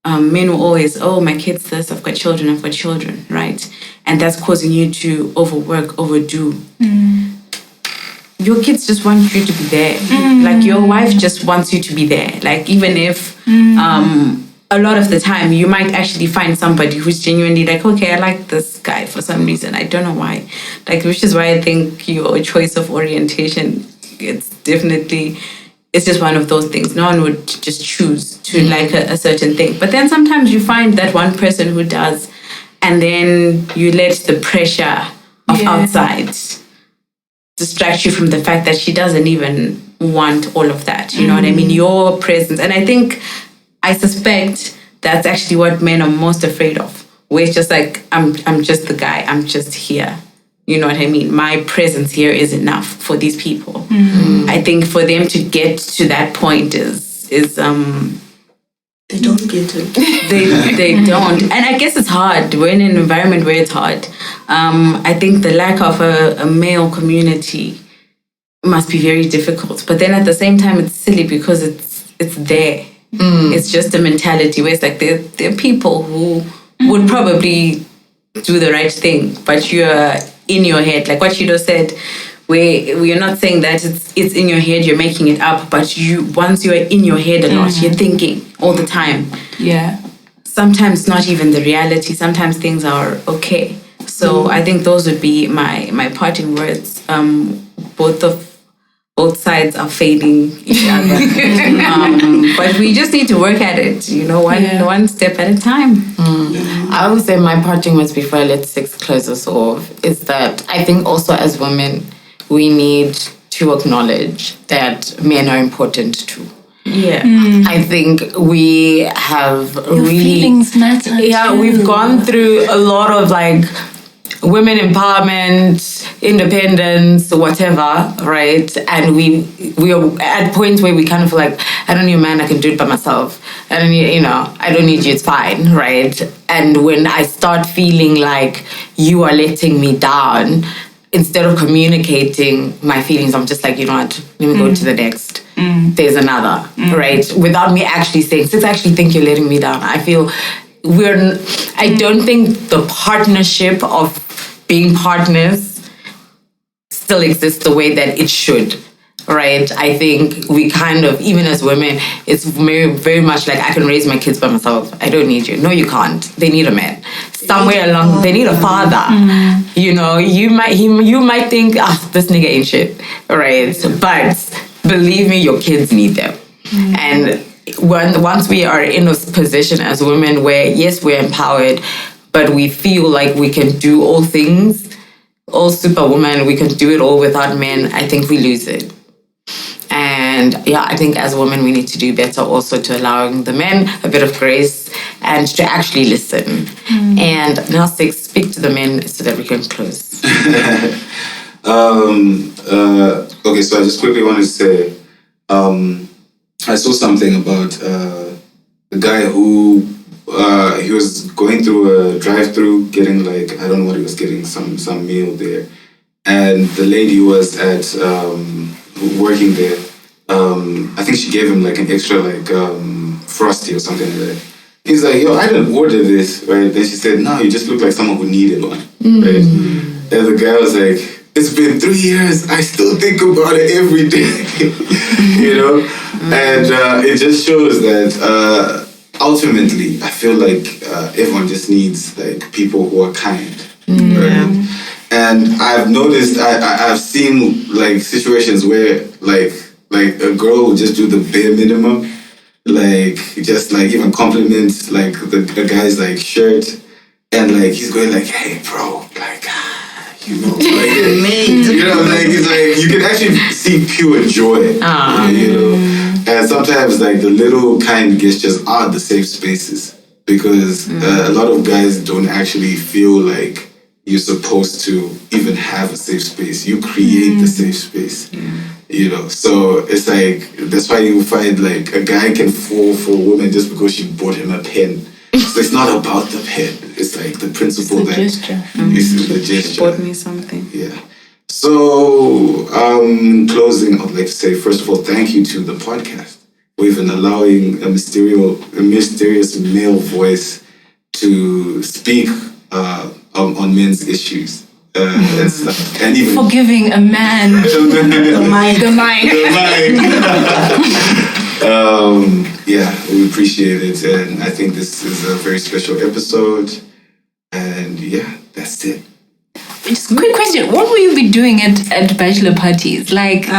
Men will always, my kid's this, I've got children, right? And that's causing you to overwork, overdo. Your kids just want you to be there. Like your wife just wants you to be there. Like even if a lot of the time you might actually find somebody who's genuinely like, okay, I like this guy for some reason. I don't know why. Like, which is why I think your choice of orientation, it's just one of those things. No one would just choose to like a certain thing. But then sometimes you find that one person who does, and then you let the pressure of outside distract you from the fact that she doesn't even want all of that. You know what I mean? Your presence. And I suspect that's actually what men are most afraid of. Where it's just like, I'm just the guy. I'm just here. You know what I mean? My presence here is enough for these people. I think for them to get to that point is they don't get it. They don't. And I guess it's hard. We're in an environment where it's hard. I think the lack of a male community must be very difficult. But then at the same time, it's silly because it's there. It's just a mentality where it's like there are people who would probably do the right thing, but you're in your head. Like what Shido said, we're not saying that it's in your head, you're making it up, but once you're in your head a lot, you're thinking all the time. Yeah. Sometimes not even the reality. Sometimes things are okay. So I think those would be my parting words. Both sides are failing each other. But we just need to work at it, you know, one step at a time. I would say my parting words before I let Six close us off is that I think also as women, we need to acknowledge that men are important too. Yeah. I think we have Your feelings matter. Yeah, we've gone through a lot of like women empowerment, independence, whatever, right? And we are at points where we kind of feel like, I don't need a man, I can do it by myself. I don't need, I don't need you, it's fine, right? And when I start feeling like you are letting me down, instead of communicating my feelings, I'm just like, you know what, let me go to the next. There's another, right? Without me actually saying, since I actually think you're letting me down, I feel I don't think the partnership of being partners still exists the way that it should, right? I think we kind of, even as women, it's very, very much like, I can raise my kids by myself. I don't need you. No, you can't. They need a man. Somewhere along, they need a father. You might think, this nigga ain't shit, right? But believe me, your kids need them. And once we are in a position as women where, yes, we're empowered, but we feel like we can do all things, all superwoman, we can do it all without men, I think we lose it. And yeah, I think as women, we need to do better also to allowing the men a bit of grace and to actually listen. And now, speak to the men so that we can close. Okay, so I just quickly wanted to say, I saw something about the guy who he was going through a drive-through, getting like, I don't know what he was getting, some meal there, and the lady was at working there. I think she gave him like an extra like frosty or something like that. He's like, yo, I didn't order this, right? Then she said, no, you just look like someone who needed one, right? And the guy was like, it's been 3 years, I still think about it every day, And it just shows that ultimately, I feel like everyone just needs like people who are kind, right? And I've noticed, I've seen like situations where like a girl will just do the bare minimum, like just like even compliment like the guy's like shirt, and like he's going like, hey bro, like like it's like you can actually see pure joy, and sometimes like the little kind gestures are the safe spaces, because a lot of guys don't actually feel like you're supposed to even have a safe space. You create the safe space. So it's like, that's why you find like a guy can fall for a woman just because she bought him a pen. So it's not about the pen. It's like the principle that gesture. Is the gesture. She bought me something. Yeah. So in closing, I'd like to say, first of all, thank you to the podcast for even allowing a mysterious male voice to speak on men's issues. And stuff. And even Forgiving a man. The mind. Yeah, we appreciate it, and I think this is a very special episode. And yeah, that's it. Just a quick question: what will you be doing at bachelor parties? Like, She